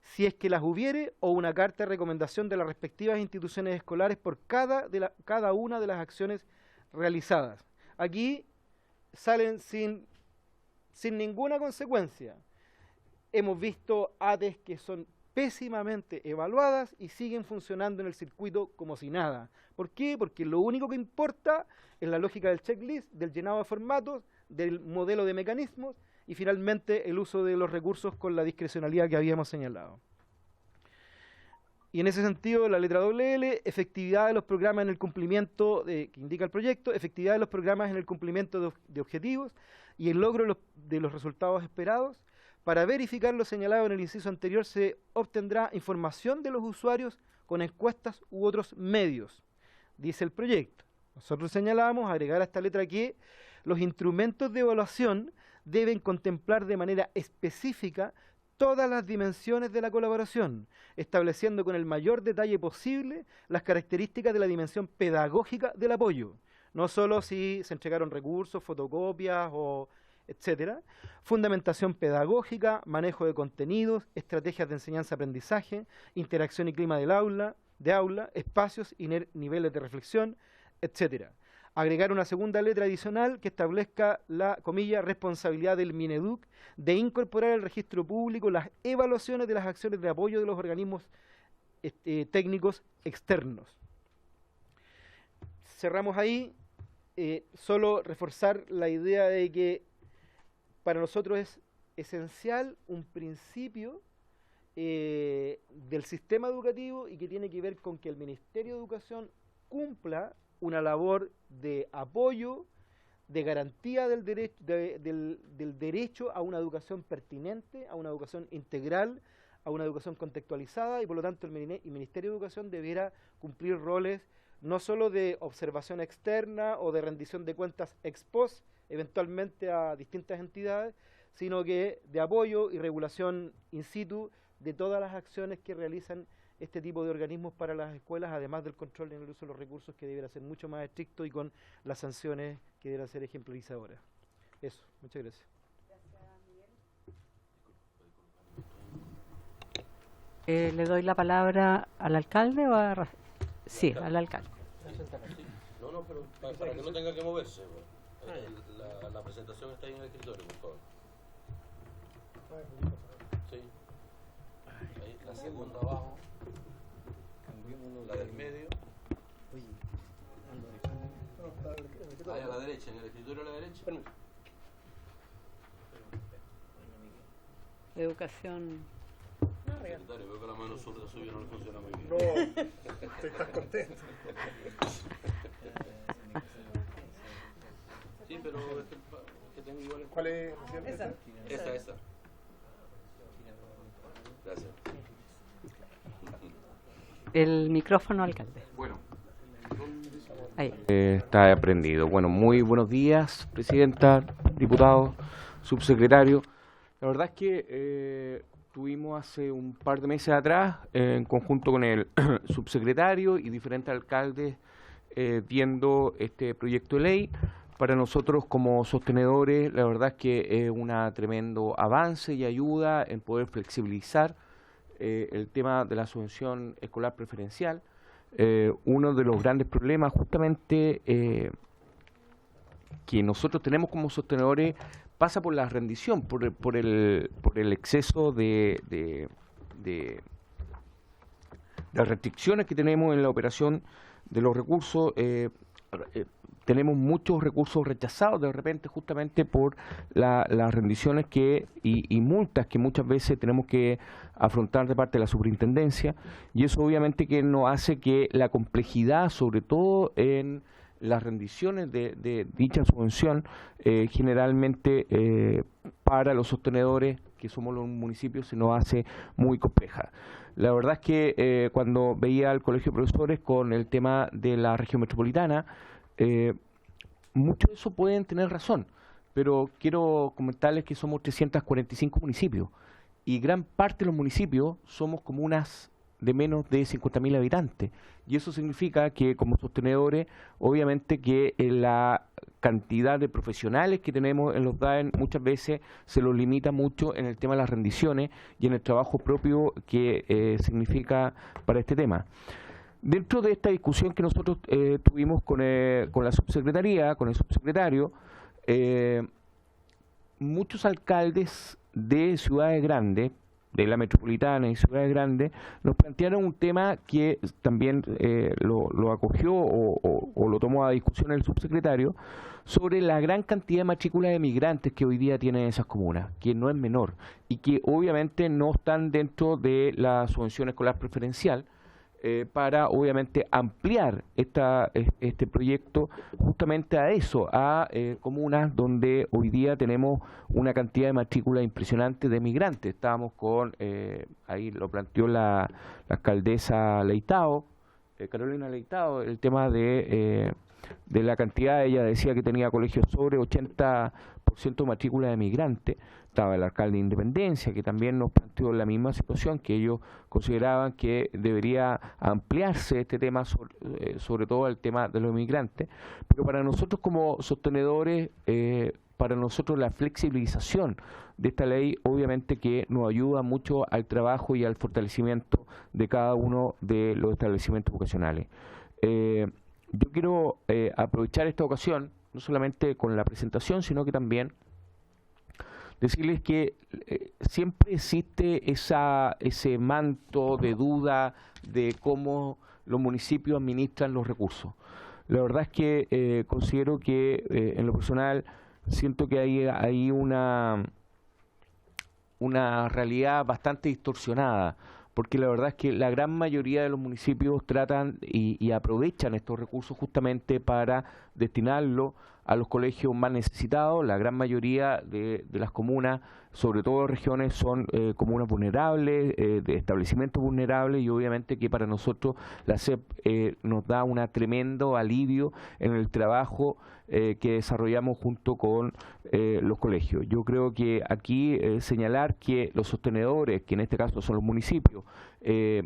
si es que las hubiere, o una carta de recomendación de las respectivas instituciones escolares por cada una de las acciones realizadas. Aquí salen sin ninguna consecuencia. Hemos visto ATEs que son pésimamente evaluadas y siguen funcionando en el circuito como si nada. ¿Por qué? Porque lo único que importa es la lógica del checklist, del llenado de formatos, del modelo de mecanismos y finalmente el uso de los recursos con la discrecionalidad que habíamos señalado. Y en ese sentido, la letra L, efectividad de los programas en el cumplimiento, que indica el proyecto, efectividad de los programas en el cumplimiento de objetivos y el logro de los resultados esperados. Para verificar lo señalado en el inciso anterior se obtendrá información de los usuarios con encuestas u otros medios, dice el proyecto. Nosotros señalamos, agregar a esta letra que los instrumentos de evaluación deben contemplar de manera específica todas las dimensiones de la colaboración, estableciendo con el mayor detalle posible las características de la dimensión pedagógica del apoyo, no solo si se entregaron recursos, fotocopias o etcétera, fundamentación pedagógica, manejo de contenidos, estrategias de enseñanza-aprendizaje, interacción y clima del aula, espacios y niveles de reflexión, etcétera. Agregar una segunda letra adicional que establezca la, comilla, responsabilidad del Mineduc de incorporar al registro público las evaluaciones de las acciones de apoyo de los organismos técnicos externos. Cerramos ahí, solo reforzar la idea de que para nosotros es esencial un principio del sistema educativo y que tiene que ver con que el Ministerio de Educación cumpla una labor de apoyo, de garantía del derecho a una educación pertinente, a una educación integral, a una educación contextualizada, y por lo tanto el Ministerio de Educación debiera cumplir roles no solo de observación externa o de rendición de cuentas ex post, eventualmente a distintas entidades, sino que de apoyo y regulación in situ de todas las acciones que realizan este tipo de organismos para las escuelas, además del control en el uso de los recursos, que debiera ser mucho más estricto, y con las sanciones que debieran ser ejemplarizadoras. Eso, muchas gracias. ¿Le doy la palabra al alcalde o a... Sí, al alcalde. No, pero para que no tenga que moverse. La presentación está ahí en el escritorio, por favor. Sí. Ahí, la segunda abajo. La del medio. Ahí a la derecha, en el escritorio a la derecha. Educación. Secretario, veo que la mano zurda suya no le funciona muy bien. No, estoy tan contento. Sí, pero es que tengo igual. ¿Cuál es? Esa. Gracias. El micrófono, alcalde. Bueno. Ahí. Está prendido. Bueno, muy buenos días, presidenta, diputados, subsecretario. La verdad es que tuvimos hace un par de meses atrás, en conjunto con el subsecretario y diferentes alcaldes, viendo este proyecto de ley. Para nosotros como sostenedores, la verdad es que es un tremendo avance y ayuda en poder flexibilizar el tema de la subvención escolar preferencial. Uno de los grandes problemas justamente que nosotros tenemos como sostenedores pasa por la rendición, por el exceso de restricciones que tenemos en la operación de los recursos. Tenemos muchos recursos rechazados de repente justamente por las rendiciones y multas que muchas veces tenemos que afrontar de parte de la superintendencia, y eso obviamente que nos hace que la complejidad, sobre todo en las rendiciones de dicha subvención, generalmente para los sostenedores, que somos los municipios, se nos hace muy compleja. La verdad es que cuando veía al Colegio de Profesores con el tema de la región metropolitana, mucho de eso pueden tener razón, pero quiero comentarles que somos 345 municipios y gran parte de los municipios somos comunas de menos de 50.000 habitantes, y eso significa que como sostenedores, obviamente que la cantidad de profesionales que tenemos en los DAEN muchas veces se los limita mucho en el tema de las rendiciones y en el trabajo propio que significa para este tema. Dentro de esta discusión que nosotros tuvimos con la subsecretaría, con el subsecretario, muchos alcaldes de ciudades grandes, de la metropolitana y ciudades grandes, nos plantearon un tema que también lo acogió o lo tomó a discusión el subsecretario, sobre la gran cantidad de matrículas de migrantes que hoy día tienen esas comunas, que no es menor, y que obviamente no están dentro de la subvención escolar preferencial, para obviamente ampliar este proyecto justamente a eso, a comunas donde hoy día tenemos una cantidad de matrícula impresionante de migrantes. Estábamos con, ahí lo planteó la alcaldesa Leitao, Carolina Leitao, el tema de la cantidad, ella decía que tenía colegios sobre 80% de matrícula de migrantes. Estaba el alcalde de Independencia, que también nos planteó la misma situación, que ellos consideraban que debería ampliarse este tema, sobre todo el tema de los migrantes. Pero para nosotros como sostenedores, para nosotros la flexibilización de esta ley obviamente que nos ayuda mucho al trabajo y al fortalecimiento de cada uno de los establecimientos vocacionales. Yo quiero aprovechar esta ocasión, no solamente con la presentación, sino que también decirles que siempre existe ese manto de duda de cómo los municipios administran los recursos. La verdad es que considero que en lo personal siento que hay una realidad bastante distorsionada, porque la verdad es que la gran mayoría de los municipios tratan y aprovechan estos recursos justamente para destinarlo a los colegios más necesitados. La gran mayoría de las comunas, sobre todo regiones, son comunas vulnerables, de establecimientos vulnerables, y obviamente que para nosotros la SEP nos da un tremendo alivio en el trabajo que desarrollamos junto con los colegios. Yo creo que aquí señalar que los sostenedores, que en este caso son los municipios,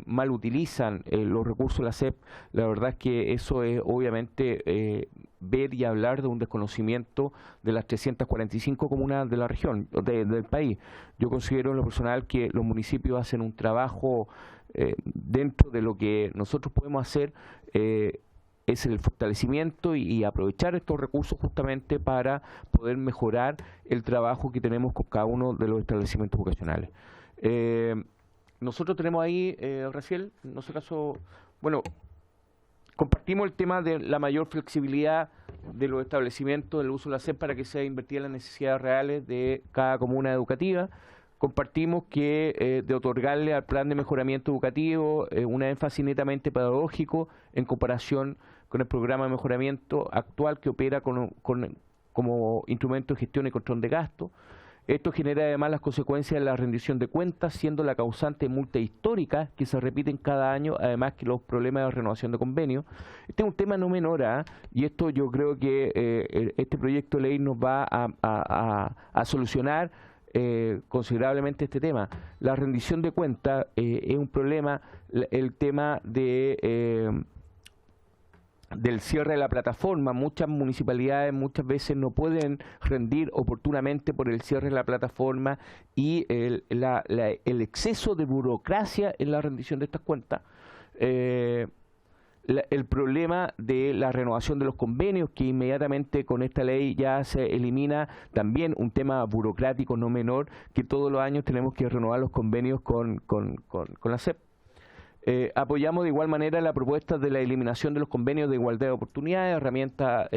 mal utilizan los recursos de la SEP, la verdad es que eso es obviamente ver y hablar de un desconocimiento de las 345 comunas de la región, del país. Yo considero en lo personal que los municipios hacen un trabajo dentro de lo que nosotros podemos hacer, es el fortalecimiento y aprovechar estos recursos justamente para poder mejorar el trabajo que tenemos con cada uno de los establecimientos vocacionales. Nosotros tenemos ahí, Raciel, no sé caso, bueno, compartimos el tema de la mayor flexibilidad de los establecimientos del uso de la SEP para que sea invertida en las necesidades reales de cada comuna educativa. Compartimos que de otorgarle al plan de mejoramiento educativo un énfasis netamente pedagógico en comparación con el programa de mejoramiento actual que opera como instrumento de gestión y control de gastos. Esto genera además las consecuencias de la rendición de cuentas, siendo la causante de multas históricas que se repiten cada año, además que los problemas de renovación de convenios. Este es un tema no menor, y esto yo creo que este proyecto de ley nos va a solucionar considerablemente este tema. La rendición de cuentas es un problema, el tema del cierre de la plataforma. Muchas municipalidades muchas veces no pueden rendir oportunamente por el cierre de la plataforma y el exceso de burocracia en la rendición de estas cuentas. El problema de la renovación de los convenios, que inmediatamente con esta ley ya se elimina, también un tema burocrático no menor, que todos los años tenemos que renovar los convenios con la SEP. Apoyamos de igual manera la propuesta de la eliminación de los convenios de igualdad de oportunidades, herramienta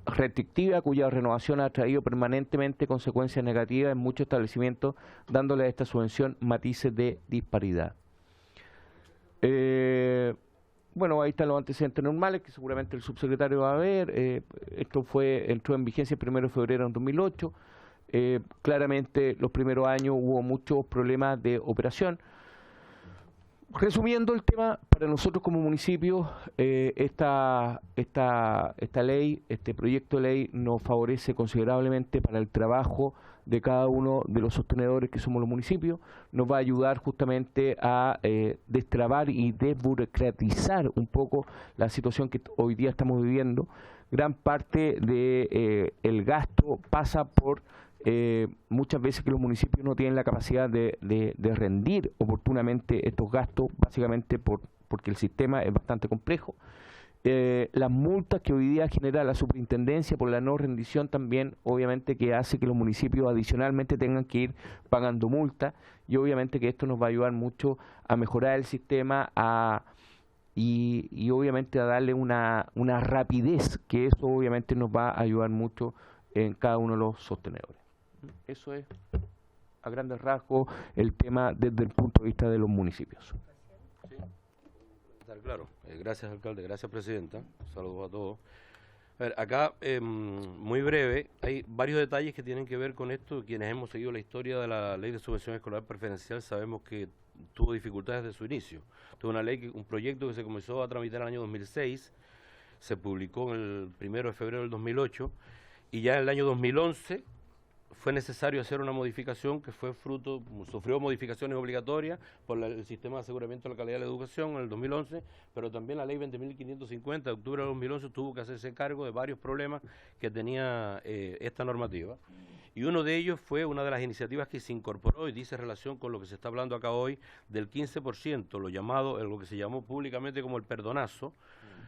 restrictiva cuya renovación ha traído permanentemente consecuencias negativas en muchos establecimientos, dándole a esta subvención matices de disparidad. Bueno, ahí están los antecedentes normales que seguramente el subsecretario va a ver. Esto entró en vigencia el 1 de febrero de 2008. Claramente los primeros años hubo muchos problemas de operación. Resumiendo el tema, para nosotros como municipio, esta ley, este proyecto de ley nos favorece considerablemente para el trabajo de cada uno de los sostenedores que somos los municipios. Nos va a ayudar justamente a destrabar y desburocratizar un poco la situación que hoy día estamos viviendo. Gran parte del gasto pasa por muchas veces que los municipios no tienen la capacidad de rendir oportunamente estos gastos, básicamente porque el sistema es bastante complejo. Las multas que hoy día genera la superintendencia por la no rendición también, obviamente que hace que los municipios adicionalmente tengan que ir pagando multas, y obviamente que esto nos va a ayudar mucho a mejorar el sistema y obviamente a darle una rapidez, que eso obviamente nos va a ayudar mucho en cada uno de los sostenedores. Eso es, a grandes rasgos, el tema desde el punto de vista de los municipios. Sí, estar claro. Gracias, alcalde. Gracias, presidenta. Saludos a todos. A ver, acá, muy breve, hay varios detalles que tienen que ver con esto. Quienes hemos seguido la historia de la Ley de Subvención Escolar Preferencial sabemos que tuvo dificultades desde su inicio. Tuvo una ley, un proyecto que se comenzó a tramitar en el año 2006, se publicó el 1 de febrero del 2008, y ya en el año 2011 fue necesario hacer una modificación que sufrió modificaciones obligatorias por el Sistema de Aseguramiento de la Calidad de la Educación en el 2011, pero también la Ley 20.550 de octubre de 2011 tuvo que hacerse cargo de varios problemas que tenía esta normativa. Y uno de ellos fue una de las iniciativas que se incorporó y dice relación con lo que se está hablando acá hoy, del 15%, lo que se llamó públicamente como el perdonazo,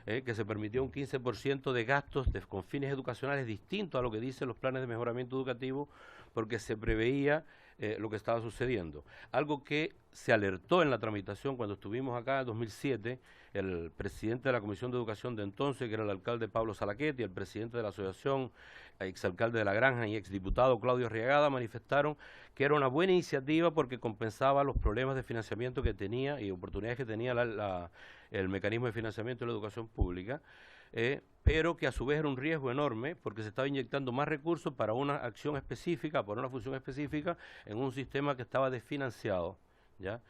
que se permitió un 15% de gastos con fines educacionales distintos a lo que dicen los planes de mejoramiento educativo, porque se preveía lo que estaba sucediendo. Algo que se alertó en la tramitación cuando estuvimos acá en 2007, el presidente de la Comisión de Educación de entonces, que era el alcalde Pablo Salaquet, y el presidente de la asociación, exalcalde de La Granja y exdiputado Claudio Arriagada, manifestaron que era una buena iniciativa porque compensaba los problemas de financiamiento que tenía y oportunidades que tenía el mecanismo de financiamiento de la educación pública, pero que a su vez era un riesgo enorme porque se estaba inyectando más recursos para una acción específica, para una función específica, en un sistema que estaba desfinanciado, ¿ya?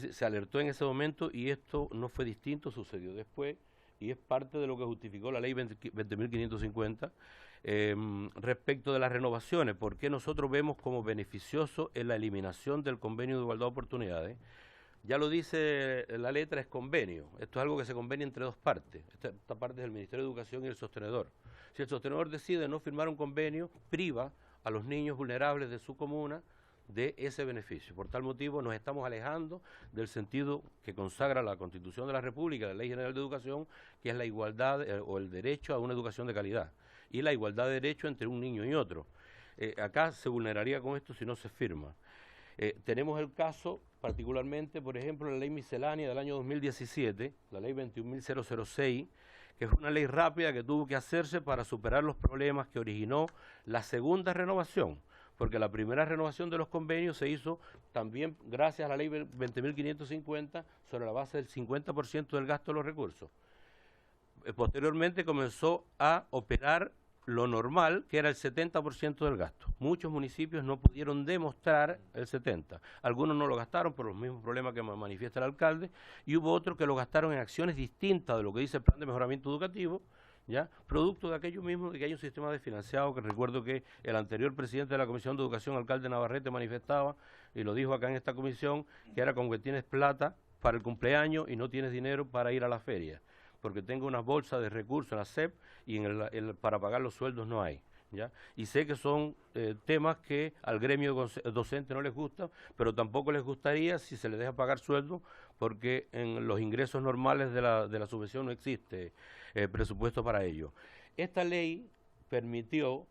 Se alertó en ese momento y esto no fue distinto, sucedió después, y es parte de lo que justificó la Ley 20.550 respecto de las renovaciones. ¿Por qué nosotros vemos como beneficioso en la eliminación del convenio de igualdad de oportunidades? Ya lo dice la letra, es convenio. Esto es algo que se convenia entre dos partes. Esta parte es el Ministerio de Educación y el sostenedor. Si el sostenedor decide no firmar un convenio, priva a los niños vulnerables de su comuna de ese beneficio. Por tal motivo nos estamos alejando del sentido que consagra la Constitución de la República, la Ley General de Educación, que es la igualdad o el derecho a una educación de calidad y la igualdad de derecho entre un niño y otro. Acá se vulneraría con esto si no se firma. Tenemos el caso, particularmente, por ejemplo, la ley miscelánea del año 2017, la ley 21.006, que es una ley rápida que tuvo que hacerse para superar los problemas que originó la segunda renovación, porque la primera renovación de los convenios se hizo también gracias a la ley 20.550 sobre la base del 50% del gasto de los recursos. Posteriormente comenzó a operar lo normal, que era el 70% del gasto. Muchos municipios no pudieron demostrar el 70%. Algunos no lo gastaron por los mismos problemas que manifiesta el alcalde, y hubo otros que lo gastaron en acciones distintas de lo que dice el plan de mejoramiento educativo, ¿ya? Producto de aquello mismo, de que hay un sistema desfinanciado, que recuerdo que el anterior presidente de la Comisión de Educación, alcalde Navarrete, manifestaba, y lo dijo acá en esta comisión, que era como que tienes plata para el cumpleaños y no tienes dinero para ir a la feria, porque tengo unas bolsas de recursos en la SEP y para pagar los sueldos no hay, ¿ya? Y sé que son temas que al gremio docente no les gusta, pero tampoco les gustaría si se les deja pagar sueldos, porque en los ingresos normales de la subvención no existe presupuesto para ello. Esta ley permitió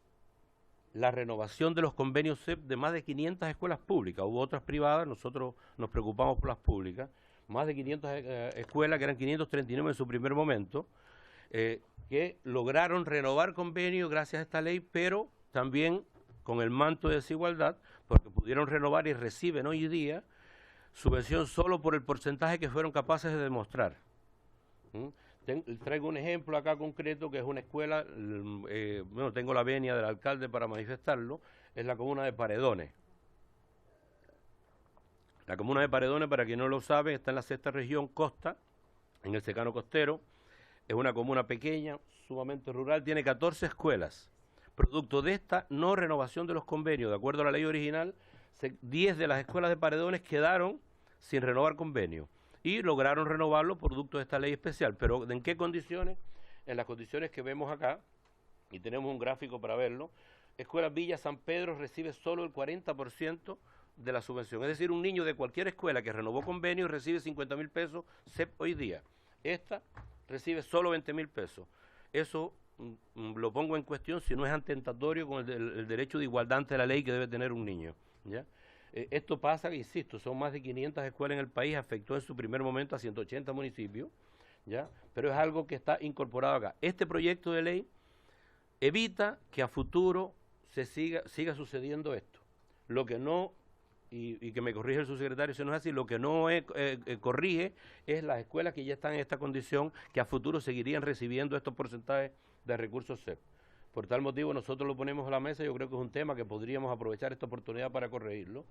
la renovación de los convenios SEP de más de 500 escuelas públicas. Hubo otras privadas, nosotros nos preocupamos por las públicas, más de 500 escuelas, que eran 539 en su primer momento, que lograron renovar convenios gracias a esta ley, pero también con el manto de desigualdad, porque pudieron renovar y reciben hoy día subvención solo por el porcentaje que fueron capaces de demostrar. Traigo un ejemplo acá concreto, que es una escuela, bueno, tengo la venia del alcalde para manifestarlo, es la comuna de Paredones. La comuna de Paredones, para quien no lo sabe, está en la sexta región costa, en el secano costero. Es una comuna pequeña, sumamente rural, tiene 14 escuelas. Producto de esta no renovación de los convenios, de acuerdo a la ley original, 10 de las escuelas de Paredones quedaron sin renovar convenio y lograron renovarlo producto de esta ley especial. Pero ¿en qué condiciones? En las condiciones que vemos acá, y tenemos un gráfico para verlo. Escuela Villa San Pedro recibe solo el 40% de la subvención. Es decir, un niño de cualquier escuela que renovó convenio recibe 50.000 pesos SEP hoy día. Esta recibe solo 20.000 pesos. Eso lo pongo en cuestión si no es atentatorio con el derecho de igualdad ante la ley que debe tener un niño, ¿ya? Esto pasa, insisto, son más de 500 escuelas en el país, afectó en su primer momento a 180 municipios, ¿ya? Pero es algo que está incorporado acá. Este proyecto de ley evita que a futuro se siga sucediendo esto. Lo que no, y que me corrige el subsecretario si no es así, lo que no corrige es las escuelas que ya están en esta condición, que a futuro seguirían recibiendo estos porcentajes de recursos SEP. Por tal motivo nosotros lo ponemos a la mesa. Yo creo que es un tema que podríamos aprovechar esta oportunidad para corregirlo.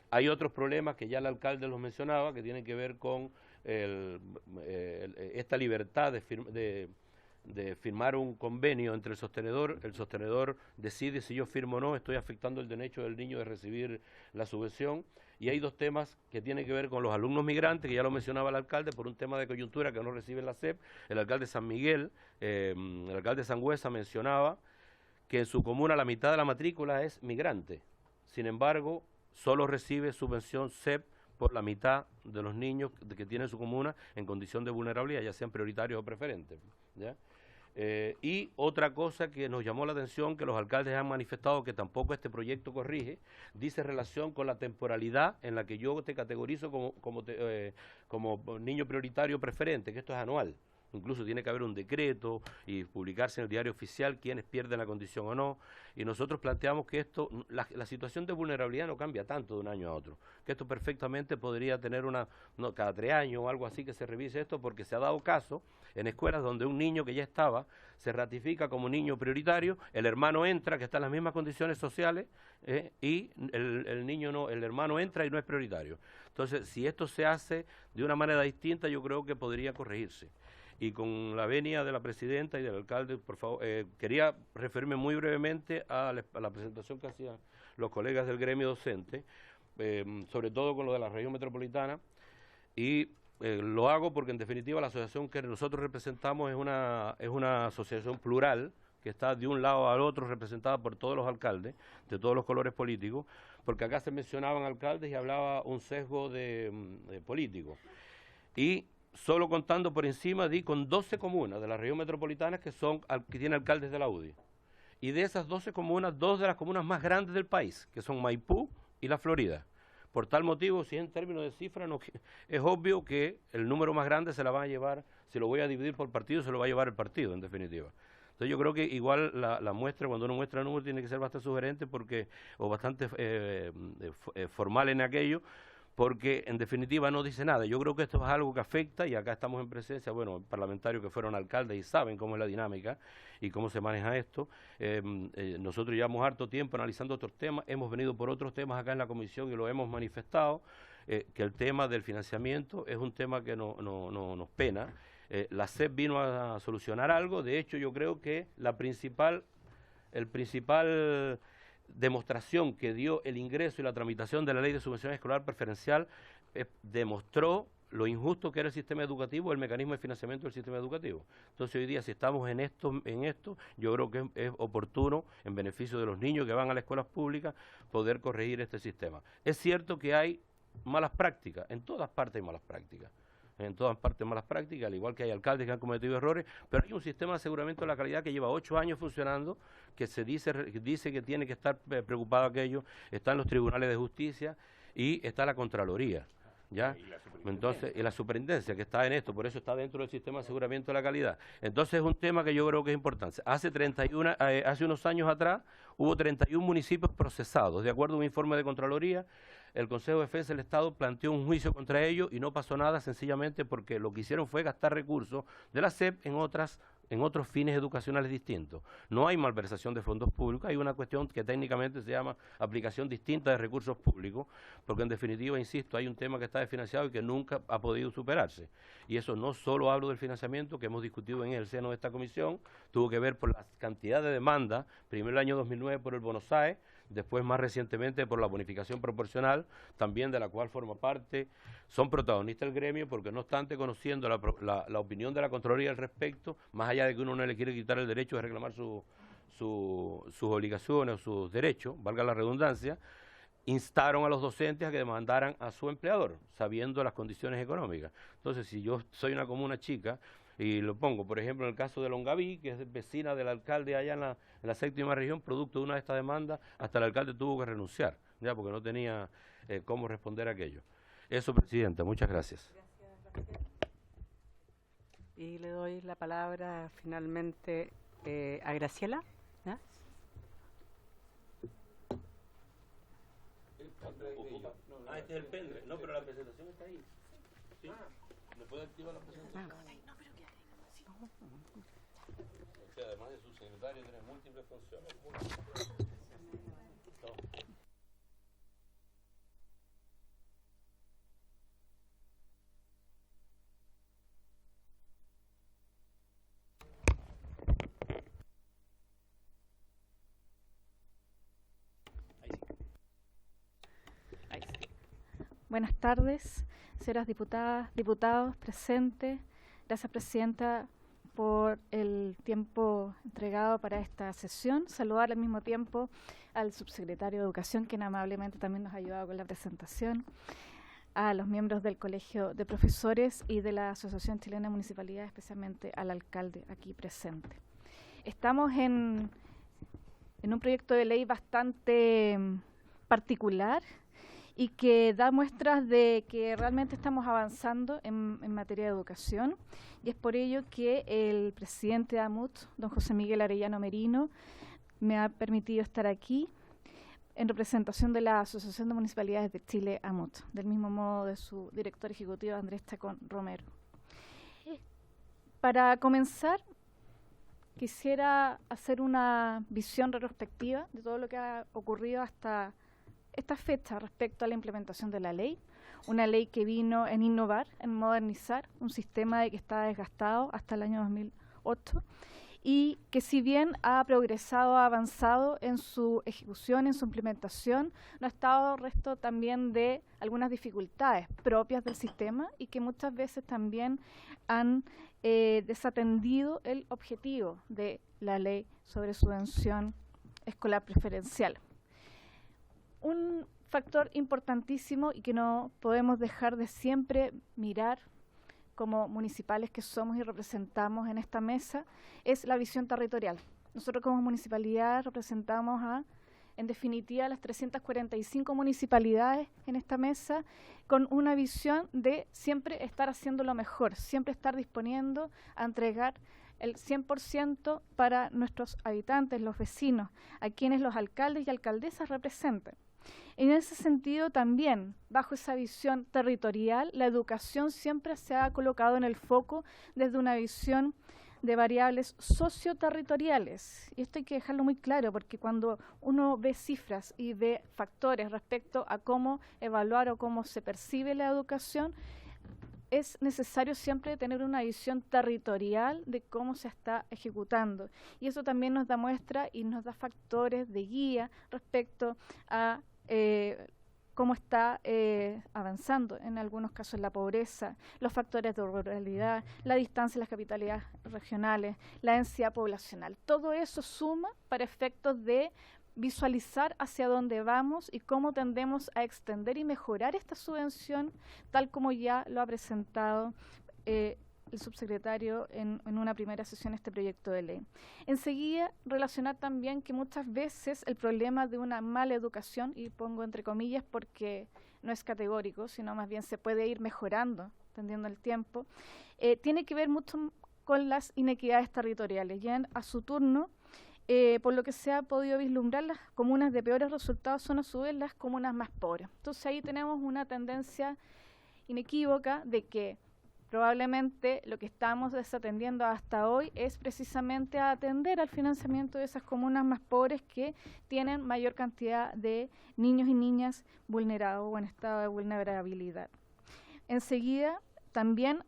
Hay otros problemas que ya el alcalde los mencionaba, que tienen que ver con esta libertad de firmar un convenio entre el sostenedor decide si yo firmo o no, estoy afectando el derecho del niño de recibir la subvención. Y hay dos temas que tienen que ver con los alumnos migrantes, que ya lo mencionaba el alcalde, por un tema de coyuntura que no reciben la SEP. El alcalde de San Miguel, el alcalde de Sangüesa mencionaba que en su comuna la mitad de la matrícula es migrante. Sin embargo, solo recibe subvención SEP por la mitad de los niños que tiene su comuna en condición de vulnerabilidad, ya sean prioritarios o preferentes, ¿ya? Y otra cosa que nos llamó la atención, que los alcaldes han manifestado que tampoco este proyecto corrige, dice relación con la temporalidad en la que yo te categorizo como niño prioritario preferente, que esto es anual. Incluso tiene que haber un decreto y publicarse en el diario oficial quiénes pierden la condición o no. Y nosotros planteamos que la situación de vulnerabilidad no cambia tanto de un año a otro. Que esto perfectamente podría tener cada 3 años o algo así que se revise esto, porque se ha dado caso en escuelas donde un niño que ya estaba se ratifica como niño prioritario, el hermano entra, que está en las mismas condiciones sociales, y el hermano entra y no es prioritario. Entonces, si esto se hace de una manera distinta, yo creo que podría corregirse. Y con la venia de la presidenta y del alcalde, por favor, quería referirme muy brevemente a la presentación que hacían los colegas del gremio docente, sobre todo con lo de la región metropolitana, y lo hago porque en definitiva la asociación que nosotros representamos es una asociación plural, que está de un lado al otro representada por todos los alcaldes, de todos los colores políticos, porque acá se mencionaban alcaldes y hablaba un sesgo de político. Y solo contando por encima, di con 12 comunas de la región metropolitana que tienen alcaldes de la UDI. Y de esas 12 comunas, 2 de las comunas más grandes del país, que son Maipú y La Florida. Por tal motivo, si en términos de cifras, es obvio que el número más grande se la va a llevar, si lo voy a dividir por partido, se lo va a llevar el partido, en definitiva. Entonces yo creo que igual la muestra, cuando uno muestra el número, tiene que ser bastante sugerente o bastante formal en aquello, porque en definitiva no dice nada. Yo creo que esto es algo que afecta, y acá estamos en presencia, bueno, parlamentarios que fueron alcaldes y saben cómo es la dinámica y cómo se maneja esto. Nosotros llevamos harto tiempo analizando otros temas, hemos venido por otros temas acá en la comisión y lo hemos manifestado, que el tema del financiamiento es un tema que nos pena. La SEP vino a solucionar algo. De hecho, yo creo que el principal demostración que dio el ingreso y la tramitación de la ley de subvención escolar preferencial demostró lo injusto que era el sistema educativo, el mecanismo de financiamiento del sistema educativo. Entonces hoy día, si estamos en esto, yo creo que es oportuno, en beneficio de los niños que van a las escuelas públicas, poder corregir este sistema. Es cierto que hay malas prácticas, en todas partes hay malas prácticas. En todas partes malas prácticas, al igual que hay alcaldes que han cometido errores, pero hay un sistema de aseguramiento de la calidad que lleva 8 años funcionando, que se dice que tiene que estar preocupado aquello, está en los tribunales de justicia y está la Contraloría, ¿ya? Entonces, y la superintendencia que está en esto, por eso está dentro del sistema de aseguramiento de la calidad. Entonces es un tema que yo creo que es importante. Hace unos años atrás hubo 31 municipios procesados, de acuerdo a un informe de Contraloría. El Consejo de Defensa del Estado planteó un juicio contra ellos y no pasó nada, sencillamente porque lo que hicieron fue gastar recursos de la SEP en otros fines educacionales distintos. No hay malversación de fondos públicos, hay una cuestión que técnicamente se llama aplicación distinta de recursos públicos, porque en definitiva, insisto, hay un tema que está desfinanciado y que nunca ha podido superarse. Y eso no solo hablo del financiamiento, que hemos discutido en el seno de esta comisión, tuvo que ver por la cantidad de demandas, primero el año 2009 por el bono SAE, después más recientemente por la bonificación proporcional, también de la cual forma parte, son protagonistas del gremio, porque no obstante, conociendo la opinión de la Contraloría al respecto, más allá de que uno no le quiere quitar el derecho de reclamar sus obligaciones o sus derechos, valga la redundancia, instaron a los docentes a que demandaran a su empleador, sabiendo las condiciones económicas. Entonces, si yo soy una comuna chica, y lo pongo, por ejemplo, en el caso de Longaví, que es vecina del alcalde allá en la 7ª región, producto de una de estas demandas, hasta el alcalde tuvo que renunciar, ya porque no tenía cómo responder a aquello. Eso, Presidenta, muchas gracias. Y le doy la palabra finalmente a Graciela. ¿Ya? Este es el pendrive. No, pero la presentación está ahí. ¿Sí? ¿Me puede activar la presentación? O sea, además de su secretario, tiene múltiples funciones. No. Buenas tardes, señoras diputadas, diputados presentes. Gracias, Presidenta, por el tiempo entregado para esta sesión. Saludar al mismo tiempo al subsecretario de Educación, quien amablemente también nos ha ayudado con la presentación, a los miembros del Colegio de Profesores y de la Asociación Chilena de Municipalidades, especialmente al alcalde aquí presente. Estamos en un proyecto de ley bastante particular y que da muestras de que realmente estamos avanzando en materia de educación, y es por ello que el presidente de AMUT, don José Miguel Arellano Merino, me ha permitido estar aquí en representación de la Asociación de Municipalidades de Chile, AMUT, del mismo modo de su director ejecutivo, Andrés Chacón Romero. Para comenzar, quisiera hacer una visión retrospectiva de todo lo que ha ocurrido hasta esta fecha respecto a la implementación de la ley, una ley que vino en innovar, en modernizar un sistema que estaba desgastado hasta el año 2008 y que, si bien ha progresado, ha avanzado en su ejecución, en su implementación, no ha estado resto también de algunas dificultades propias del sistema y que muchas veces también han desatendido el objetivo de la ley sobre subvención escolar preferencial. Un factor importantísimo y que no podemos dejar de siempre mirar como municipales que somos y representamos en esta mesa es la visión territorial. Nosotros como municipalidad representamos en definitiva, las 345 municipalidades en esta mesa, con una visión de siempre estar haciendo lo mejor, siempre estar disponiendo a entregar el 100% para nuestros habitantes, los vecinos, a quienes los alcaldes y alcaldesas representan. En ese sentido también, bajo esa visión territorial, la educación siempre se ha colocado en el foco desde una visión de variables socioterritoriales. Y esto hay que dejarlo muy claro, porque cuando uno ve cifras y ve factores respecto a cómo evaluar o cómo se percibe la educación, es necesario siempre tener una visión territorial de cómo se está ejecutando. Y eso también nos da muestra y nos da factores de guía respecto a cómo está avanzando, en algunos casos, la pobreza, los factores de ruralidad, la distancia en las capitalidades regionales, la densidad poblacional. Todo eso suma para efectos de visualizar hacia dónde vamos y cómo tendemos a extender y mejorar esta subvención, tal como ya lo ha presentado el subsecretario en una primera sesión este proyecto de ley. Enseguida, relacionar también que muchas veces el problema de una mala educación, y pongo entre comillas porque no es categórico, sino más bien se puede ir mejorando, tendiendo el tiempo, tiene que ver mucho con las inequidades territoriales. Ya a su turno, por lo que se ha podido vislumbrar, las comunas de peores resultados son a su vez las comunas más pobres. Entonces ahí tenemos una tendencia inequívoca de que probablemente lo que estamos desatendiendo hasta hoy es precisamente atender al financiamiento de esas comunas más pobres que tienen mayor cantidad de niños y niñas vulnerados o en estado de vulnerabilidad. Enseguida, también,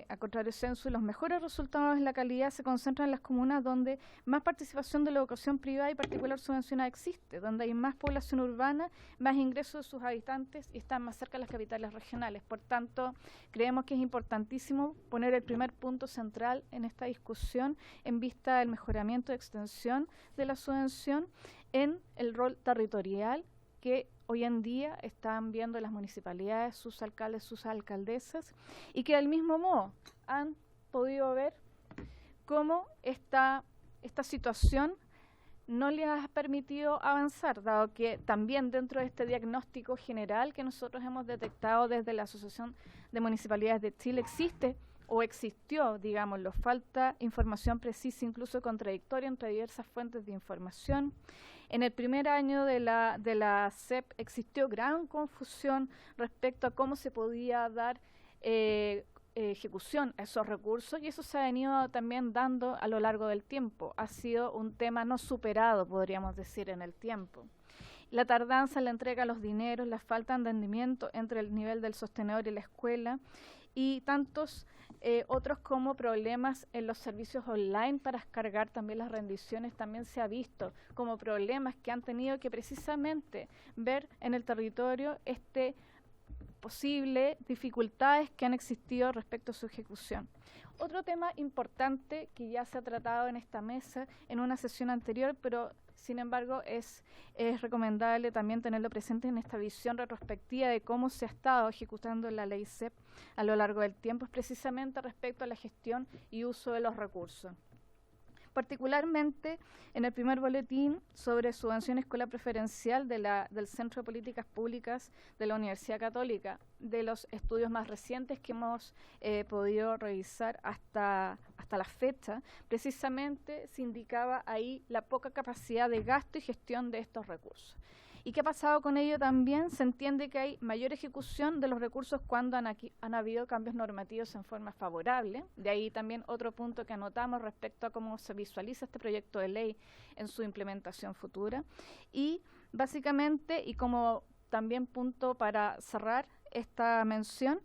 a contrario censo, los mejores resultados en la calidad se concentran en las comunas donde más participación de la educación privada y particular subvencionada existe, donde hay más población urbana, más ingresos de sus habitantes y están más cerca de las capitales regionales. Por tanto, creemos que es importantísimo poner el primer punto central en esta discusión en vista del mejoramiento de extensión de la subvención en el rol territorial que hoy en día están viendo las municipalidades, sus alcaldes, sus alcaldesas, y que del mismo modo han podido ver cómo esta situación no les ha permitido avanzar, dado que también dentro de este diagnóstico general que nosotros hemos detectado desde la Asociación de Municipalidades de Chile existió, digámoslo, falta información precisa, incluso contradictoria entre diversas fuentes de información. En el primer año de la SEP existió gran confusión respecto a cómo se podía dar ejecución a esos recursos, y eso se ha venido también dando a lo largo del tiempo. Ha sido un tema no superado, podríamos decir, en el tiempo. La tardanza en la entrega de los dineros, la falta de entendimiento entre el nivel del sostenedor y la escuela, y tantos otros como problemas en los servicios online para descargar también las rendiciones, también se ha visto como problemas que han tenido que precisamente ver en el territorio este posibles dificultades que han existido respecto a su ejecución. Otro tema importante que ya se ha tratado en esta mesa en una sesión anterior, pero sin embargo es recomendable también tenerlo presente en esta visión retrospectiva de cómo se ha estado ejecutando la ley CEP a lo largo del tiempo, es precisamente respecto a la gestión y uso de los recursos. Particularmente en el primer boletín sobre subvención escolar preferencial del Centro de Políticas Públicas de la Universidad Católica, de los estudios más recientes que hemos podido revisar hasta la fecha, precisamente se indicaba ahí la poca capacidad de gasto y gestión de estos recursos. ¿Y qué ha pasado con ello también? Se entiende que hay mayor ejecución de los recursos cuando han habido cambios normativos en forma favorable. De ahí también otro punto que anotamos respecto a cómo se visualiza este proyecto de ley en su implementación futura. Y básicamente, y como también punto para cerrar esta mención,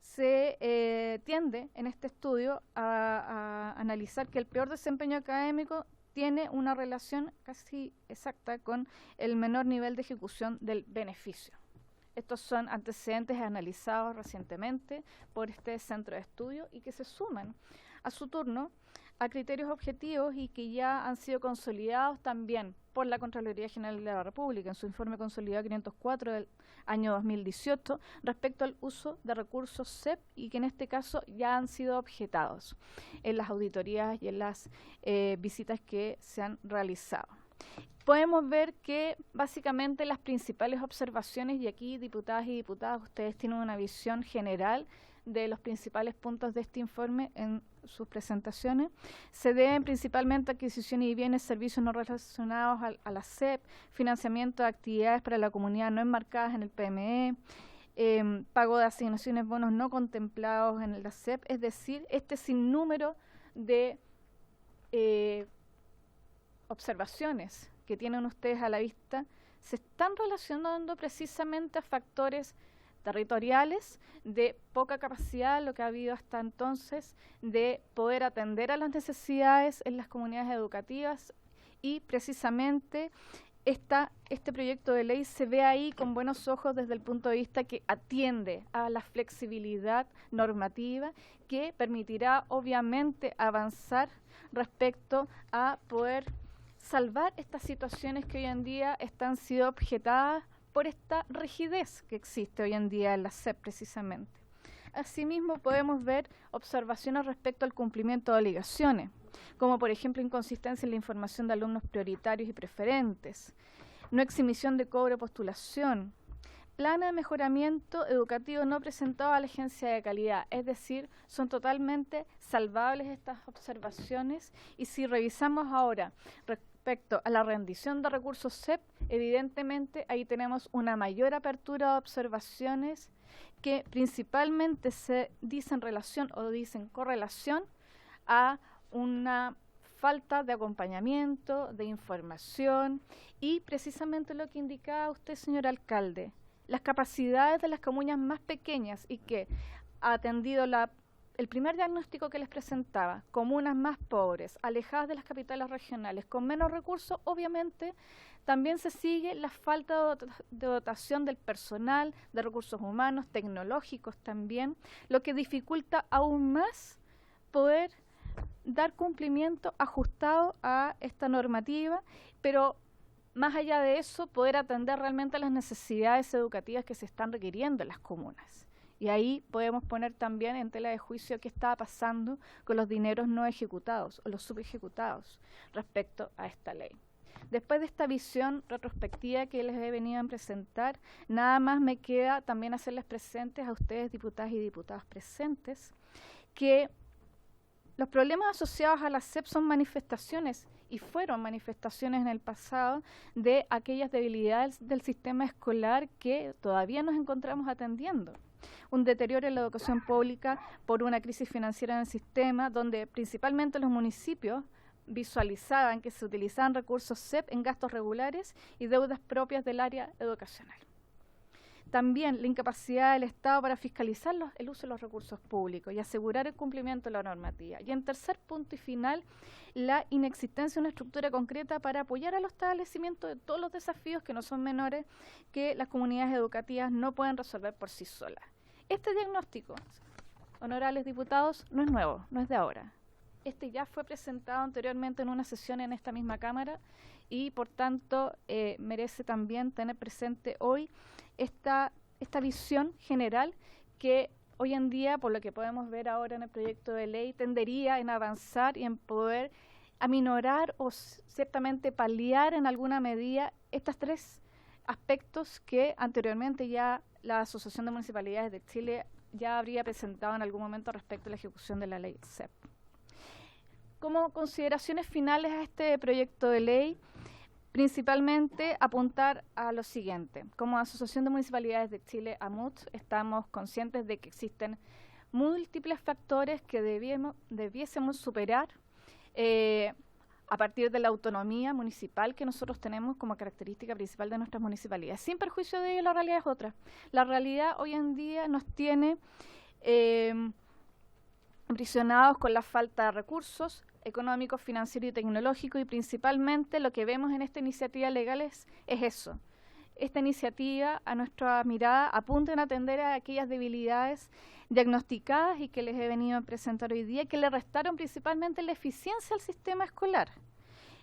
se tiende en este estudio a analizar que el peor desempeño académico tiene una relación casi exacta con el menor nivel de ejecución del beneficio. Estos son antecedentes analizados recientemente por este centro de estudio y que se suman a su turno a criterios objetivos y que ya han sido consolidados también por la Contraloría General de la República en su informe consolidado 504 del año 2018 respecto al uso de recursos CEP y que en este caso ya han sido objetados en las auditorías y en las visitas que se han realizado. Podemos ver que básicamente las principales observaciones, y aquí diputadas y diputados, ustedes tienen una visión general de los principales puntos de este informe en sus presentaciones, se deben principalmente a adquisición y bienes, servicios no relacionados a la CEP, financiamiento de actividades para la comunidad no enmarcadas en el PME, pago de asignaciones bonos no contemplados en la CEP, es decir, este sinnúmero de observaciones que tienen ustedes a la vista se están relacionando precisamente a factores territoriales, de poca capacidad, lo que ha habido hasta entonces, de poder atender a las necesidades en las comunidades educativas y precisamente este proyecto de ley se ve ahí con buenos ojos desde el punto de vista que atiende a la flexibilidad normativa que permitirá obviamente avanzar respecto a poder salvar estas situaciones que hoy en día están siendo objetadas por esta rigidez que existe hoy en día en la SEP precisamente. Asimismo, podemos ver observaciones respecto al cumplimiento de obligaciones, como por ejemplo inconsistencia en la información de alumnos prioritarios y preferentes, no exhibición de cobro de postulación, plano de mejoramiento educativo no presentado a la agencia de calidad, es decir, son totalmente salvables estas observaciones y si revisamos ahora respecto a la rendición de recursos CEP, evidentemente ahí tenemos una mayor apertura de observaciones que principalmente se dicen relación o dicen correlación a una falta de acompañamiento, de información y precisamente lo que indicaba usted, señor alcalde, las capacidades de las comunas más pequeñas y que ha atendido el primer diagnóstico que les presentaba, comunas más pobres, alejadas de las capitales regionales, con menos recursos, obviamente también se sigue la falta de dotación del personal, de recursos humanos, tecnológicos también, lo que dificulta aún más poder dar cumplimiento ajustado a esta normativa, pero más allá de eso, poder atender realmente a las necesidades educativas que se están requiriendo en las comunas. Y ahí podemos poner también en tela de juicio qué estaba pasando con los dineros no ejecutados o los subejecutados respecto a esta ley. Después de esta visión retrospectiva que les he venido a presentar, nada más me queda también hacerles presentes a ustedes, diputadas y diputados presentes, que los problemas asociados a la SEP son manifestaciones y fueron manifestaciones en el pasado de aquellas debilidades del sistema escolar que todavía nos encontramos atendiendo. Un deterioro en la educación pública por una crisis financiera en el sistema, donde principalmente los municipios visualizaban que se utilizaban recursos CEP en gastos regulares y deudas propias del área educacional. también la incapacidad del Estado para fiscalizar el uso de los recursos públicos y asegurar el cumplimiento de la normativa. Y en tercer punto y final, la inexistencia de una estructura concreta para apoyar a los establecimientos de todos los desafíos que no son menores que las comunidades educativas no pueden resolver por sí solas. Este diagnóstico, honorables diputados, no es nuevo, no es de ahora. Este ya fue presentado anteriormente en una sesión en esta misma Cámara y, por tanto, merece también tener presente hoy esta visión general que hoy en día, por lo que podemos ver ahora en el proyecto de ley, tendería en avanzar y en poder aminorar o ciertamente paliar en alguna medida estos tres aspectos que anteriormente ya la Asociación de Municipalidades de Chile ya habría presentado en algún momento respecto a la ejecución de la ley CEP. Como consideraciones finales a este proyecto de ley, principalmente apuntar a lo siguiente. Como Asociación de Municipalidades de Chile, AMUT, estamos conscientes de que existen múltiples factores que debiésemos superar a partir de la autonomía municipal que nosotros tenemos como característica principal de nuestras municipalidades. Sin perjuicio de ello, la realidad es otra. La realidad hoy en día nos tiene aprisionados con la falta de recursos económicos, financieros y tecnológicos, y principalmente lo que vemos en esta iniciativa legal es eso. Esta iniciativa, a nuestra mirada, apunta en atender a aquellas debilidades diagnosticadas y que les he venido a presentar hoy día, que le restaron principalmente la eficiencia al sistema escolar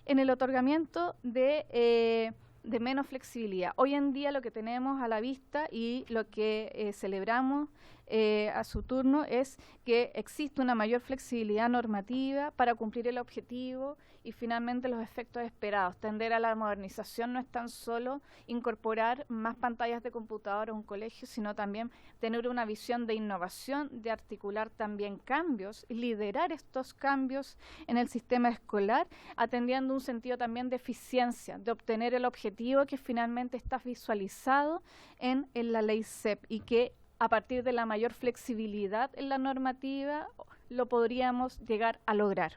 en el otorgamiento de menos flexibilidad. Hoy en día lo que tenemos a la vista y lo que celebramos a su turno es que existe una mayor flexibilidad normativa para cumplir el objetivo y finalmente los efectos esperados. Tender a la modernización no es tan solo incorporar más pantallas de computador a un colegio, sino también tener una visión de innovación, de articular también cambios y liderar estos cambios en el sistema escolar, atendiendo un sentido también de eficiencia, de obtener el objetivo que finalmente está visualizado en la ley CEP y que a partir de la mayor flexibilidad en la normativa lo podríamos llegar a lograr.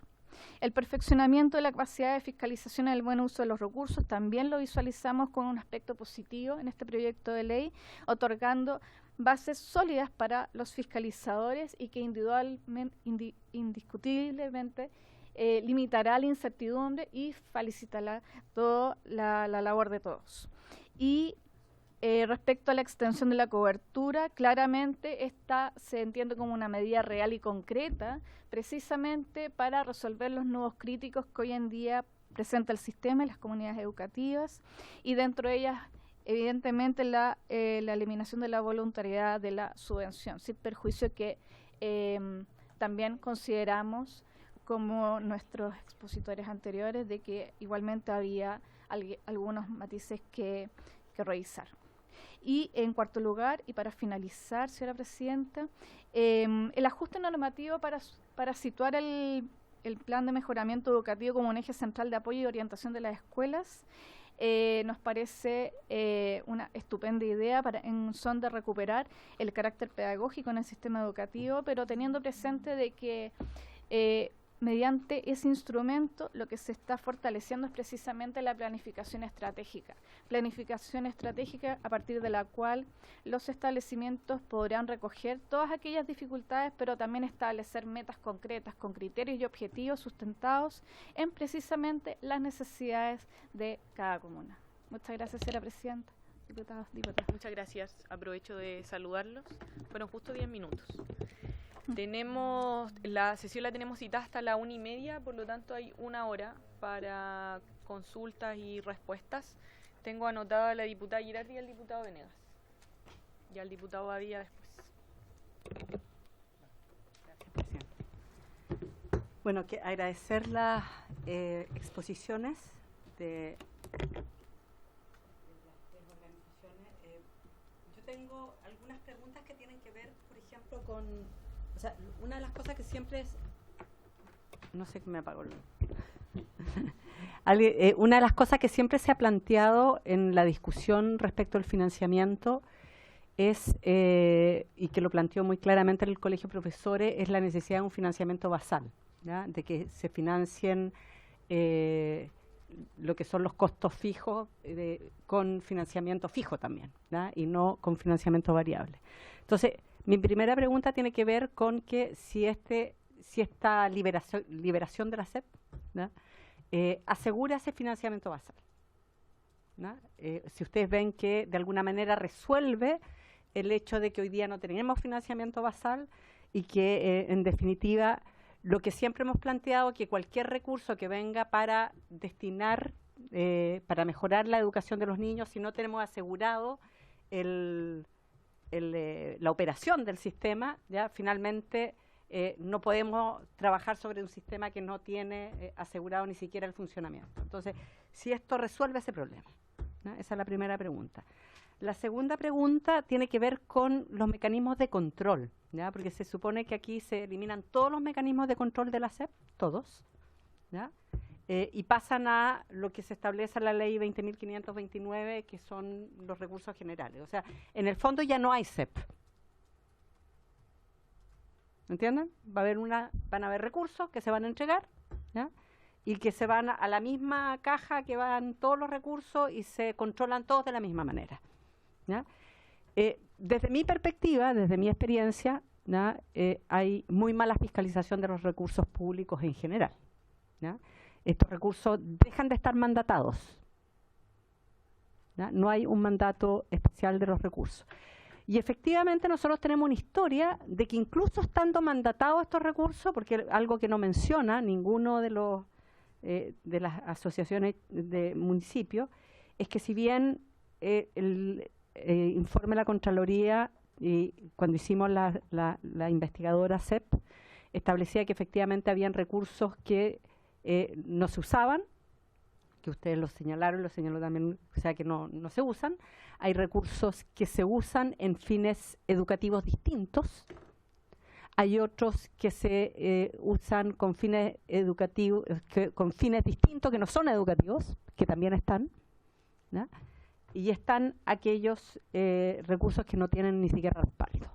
El perfeccionamiento de la capacidad de fiscalización y el buen uso de los recursos también lo visualizamos con un aspecto positivo en este proyecto de ley, otorgando bases sólidas para los fiscalizadores y que indiscutiblemente limitará la incertidumbre y facilitará toda la labor de todos. Y respecto a la extensión de la cobertura, claramente esta se entiende como una medida real y concreta, precisamente para resolver los nudos críticos que hoy en día presenta el sistema y las comunidades educativas, y dentro de ellas, evidentemente, la eliminación de la voluntariedad de la subvención, sin perjuicio que también consideramos, como nuestros expositores anteriores, de que igualmente había algunos matices que revisar. Y en cuarto lugar, y para finalizar, señora presidenta, el ajuste normativo para situar el plan de mejoramiento educativo como un eje central de apoyo y orientación de las escuelas nos parece una estupenda idea en son de recuperar el carácter pedagógico en el sistema educativo, pero teniendo presente de que mediante ese instrumento lo que se está fortaleciendo es precisamente la planificación estratégica a partir de la cual los establecimientos podrán recoger todas aquellas dificultades, pero también establecer metas concretas con criterios y objetivos sustentados en precisamente las necesidades de cada comuna. Muchas gracias, señora presidenta. Diputados, diputadas. Muchas gracias. Aprovecho de saludarlos. Fueron justo 10 minutos. La sesión la tenemos citada hasta la 1:30, por lo tanto hay 1 hora para consultas y respuestas. Tengo anotada a la diputada Girardi y al diputado Venegas. Y al diputado Badía después. Gracias, presidente. Bueno, agradecer las exposiciones de las tres organizaciones. Yo tengo algunas preguntas que tienen que ver, por ejemplo, con... O sea, una de las cosas que siempre es... No sé qué me apagó. Una de las cosas que siempre se ha planteado en la discusión respecto al financiamiento es, y que lo planteó muy claramente el Colegio de Profesores, es la necesidad de un financiamiento basal, ¿ya? De que se financien lo que son los costos fijos con financiamiento fijo también, ¿ya? Y no con financiamiento variable. Entonces, mi primera pregunta tiene que ver con que si esta liberación de la SEP, ¿ya? Asegura ese financiamiento basal, ¿ya? Si ustedes ven que de alguna manera resuelve el hecho de que hoy día no tenemos financiamiento basal y que en definitiva lo que siempre hemos planteado, que cualquier recurso que venga para destinar, para mejorar la educación de los niños, si no tenemos asegurado la operación del sistema, ya finalmente no podemos trabajar sobre un sistema que no tiene asegurado ni siquiera el funcionamiento. Entonces, si esto resuelve ese problema, ¿no? Esa es la primera pregunta. La segunda pregunta tiene que ver con los mecanismos de control, ¿ya? Porque se supone que aquí se eliminan todos los mecanismos de control de la SEP, todos, ¿ya? Y pasan a lo que se establece en la ley 20.529, que son los recursos generales. O sea, en el fondo ya no hay SEP. ¿Entienden? Van a haber recursos que se van a entregar, ¿ya? Y que se van a la misma caja que van todos los recursos y se controlan todos de la misma manera, ¿ya? Desde mi perspectiva, desde mi experiencia, ¿ya? Hay muy mala fiscalización de los recursos públicos en general, ¿ya? Estos recursos dejan de estar mandatados, ¿ya? No hay un mandato especial de los recursos. Y efectivamente nosotros tenemos una historia de que incluso estando mandatados estos recursos, porque algo que no menciona ninguno de las asociaciones de municipios, es que si bien el informe de la Contraloría, y cuando hicimos la investigadora CEP, establecía que efectivamente habían recursos que no se usaban, que ustedes lo señalaron, lo señaló también, o sea que no se usan. Hay recursos que se usan en fines educativos distintos. Hay otros que se usan con fines educativos, con fines distintos que no son educativos, que también están, ¿no? Y están aquellos recursos que no tienen ni siquiera respaldo.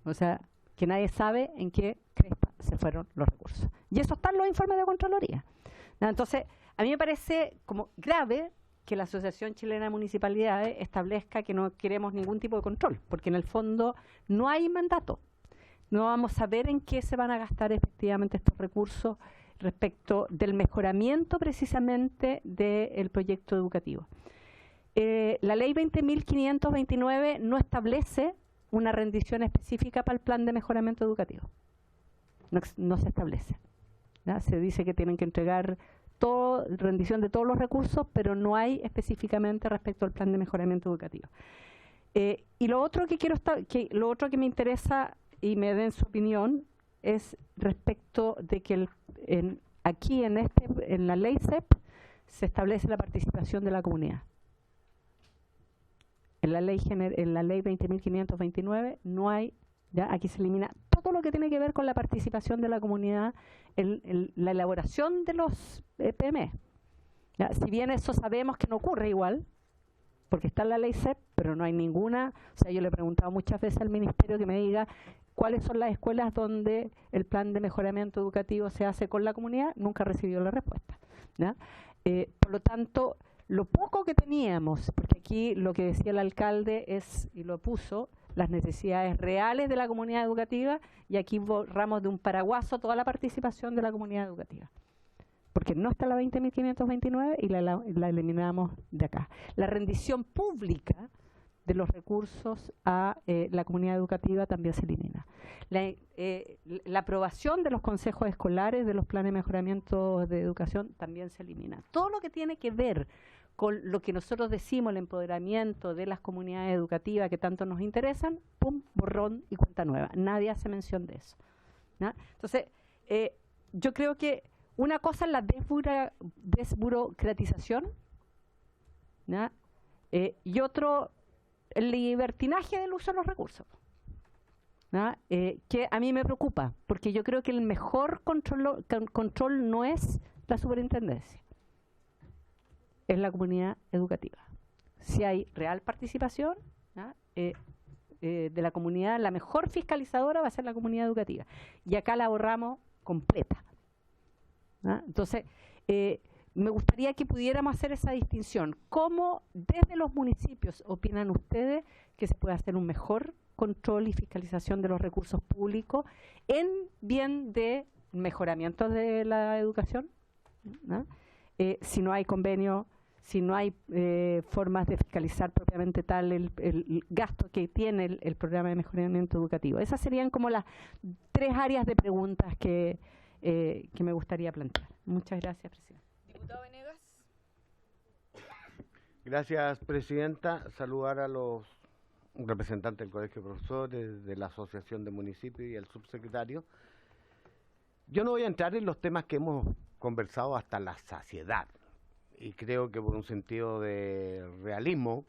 O sea, que nadie sabe en qué crespa se fueron los recursos. Y eso está en los informes de Contraloría, ¿no? Entonces, a mí me parece como grave que la Asociación Chilena de Municipalidades establezca que no queremos ningún tipo de control, porque en el fondo no hay mandato. No vamos a ver en qué se van a gastar efectivamente estos recursos respecto del mejoramiento precisamente del proyecto educativo. La ley 20.529 no establece una rendición específica para el plan de mejoramiento educativo. No se establece, ¿ya? Se dice que tienen que entregar rendición de todos los recursos, pero no hay específicamente respecto al plan de mejoramiento educativo. Y lo otro que me interesa y me den su opinión es respecto de que aquí en la ley CEP se establece la participación de la comunidad. En la ley 20.529 no hay, ya aquí se elimina todo lo que tiene que ver con la participación de la comunidad en la elaboración de los PME. ¿Ya? Si bien eso sabemos que no ocurre igual, porque está en la ley CEP, pero no hay ninguna, o sea, yo le he preguntado muchas veces al ministerio que me diga cuáles son las escuelas donde el plan de mejoramiento educativo se hace con la comunidad, nunca recibió la respuesta, ¿ya? Por lo tanto, lo poco que teníamos, porque aquí lo que decía el alcalde es, y lo puso, las necesidades reales de la comunidad educativa, y aquí borramos de un paraguaso toda la participación de la comunidad educativa, porque no está la 20.529 y la eliminamos de acá. La rendición pública de los recursos a la comunidad educativa también se elimina. La aprobación de los consejos escolares, de los planes de mejoramiento de educación, también se elimina. Todo lo que tiene que ver con lo que nosotros decimos, el empoderamiento de las comunidades educativas que tanto nos interesan, pum, borrón y cuenta nueva. Nadie hace mención de eso, ¿no? Entonces, yo creo que una cosa es la desburocratización, ¿no? Y otro, el libertinaje del uso de los recursos, ¿no? Que a mí me preocupa, porque yo creo que el mejor control no es la superintendencia, es la comunidad educativa. Si hay real participación, ¿no? De la comunidad, la mejor fiscalizadora va a ser la comunidad educativa. Y acá la borramos completa, ¿no? Entonces, me gustaría que pudiéramos hacer esa distinción. ¿Cómo desde los municipios opinan ustedes que se puede hacer un mejor control y fiscalización de los recursos públicos en bien de mejoramiento de la educación? ¿No? Si no hay convenio, si no hay formas de fiscalizar propiamente tal el gasto que tiene el programa de mejoramiento educativo. Esas serían como las 3 áreas de preguntas que me gustaría plantear. Muchas gracias, Presidenta. Diputado Venegas. Gracias, Presidenta. Saludar a los representantes del Colegio de Profesores, de la Asociación de Municipios y el subsecretario. Yo no voy a entrar en los temas que hemos conversado hasta la saciedad, y creo que por un sentido de realismo,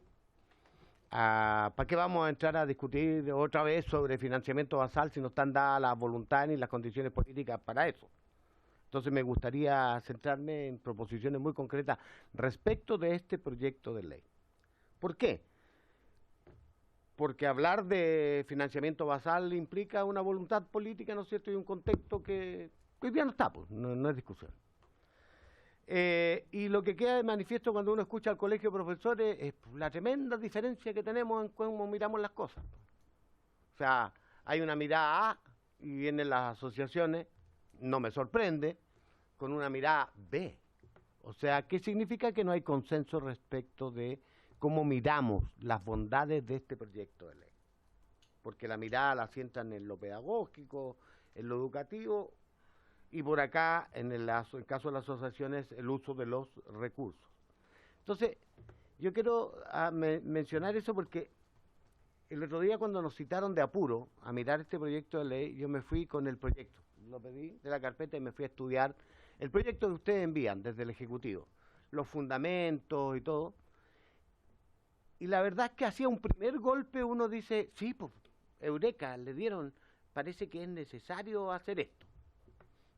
¿para qué vamos a entrar a discutir otra vez sobre financiamiento basal si no están dadas las voluntades ni las condiciones políticas para eso? Entonces me gustaría centrarme en proposiciones muy concretas respecto de este proyecto de ley. ¿Por qué? Porque hablar de financiamiento basal implica una voluntad política, ¿no es cierto?, y un contexto que hoy día no está, pues, no es discusión. Y lo que queda de manifiesto cuando uno escucha al Colegio de Profesores es la tremenda diferencia que tenemos en cómo miramos las cosas. O sea, hay una mirada A y vienen las asociaciones, no me sorprende, con una mirada B. O sea, ¿qué significa? Que no hay consenso respecto de cómo miramos las bondades de este proyecto de ley. Porque la mirada la sientan en lo pedagógico, en lo educativo, y por acá, en el caso de las asociaciones, el uso de los recursos. Entonces, yo quiero mencionar eso porque el otro día cuando nos citaron de apuro a mirar este proyecto de ley, yo me fui con el proyecto, lo pedí de la carpeta y me fui a estudiar el proyecto que ustedes envían desde el Ejecutivo, los fundamentos y todo. Y la verdad es que hacía un primer golpe, uno dice, sí, pues, eureka, le dieron, parece que es necesario hacer esto.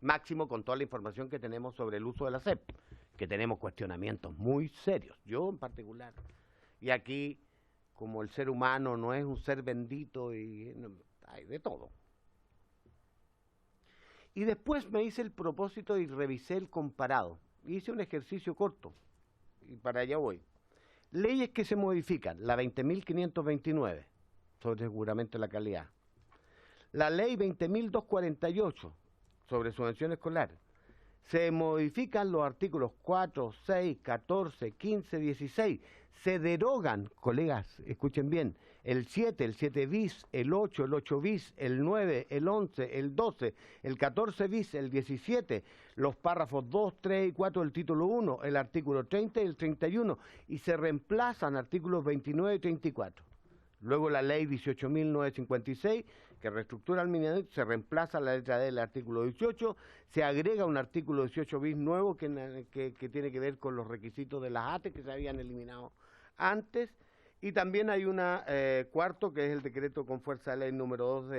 Máximo con toda la información que tenemos sobre el uso de la SEP, que tenemos cuestionamientos muy serios, yo en particular. Y aquí, como el ser humano no es un ser bendito, y hay de todo. Y después me hice el propósito y revisé el comparado. Hice un ejercicio corto, y para allá voy. Leyes que se modifican, la 20.529, sobre seguramente la calidad. La ley 20.248, sobre subvención escolar. Se modifican los artículos 4, 6, 14, 15, 16. Se derogan, colegas, escuchen bien, el 7, el 7 bis, el 8 bis, el 9, el 11, el 12, el 14 bis, el 17, los párrafos 2, 3 y 4 del título 1, el artículo 30 y el 31, y se reemplazan artículos 29 y 34. Luego la ley 18.956, que reestructura el Mineduc, se reemplaza la letra D del artículo 18, se agrega un artículo 18 bis nuevo que tiene que ver con los requisitos de las ATE que se habían eliminado antes, y también hay una cuarto, que es el decreto con fuerza de ley número 2,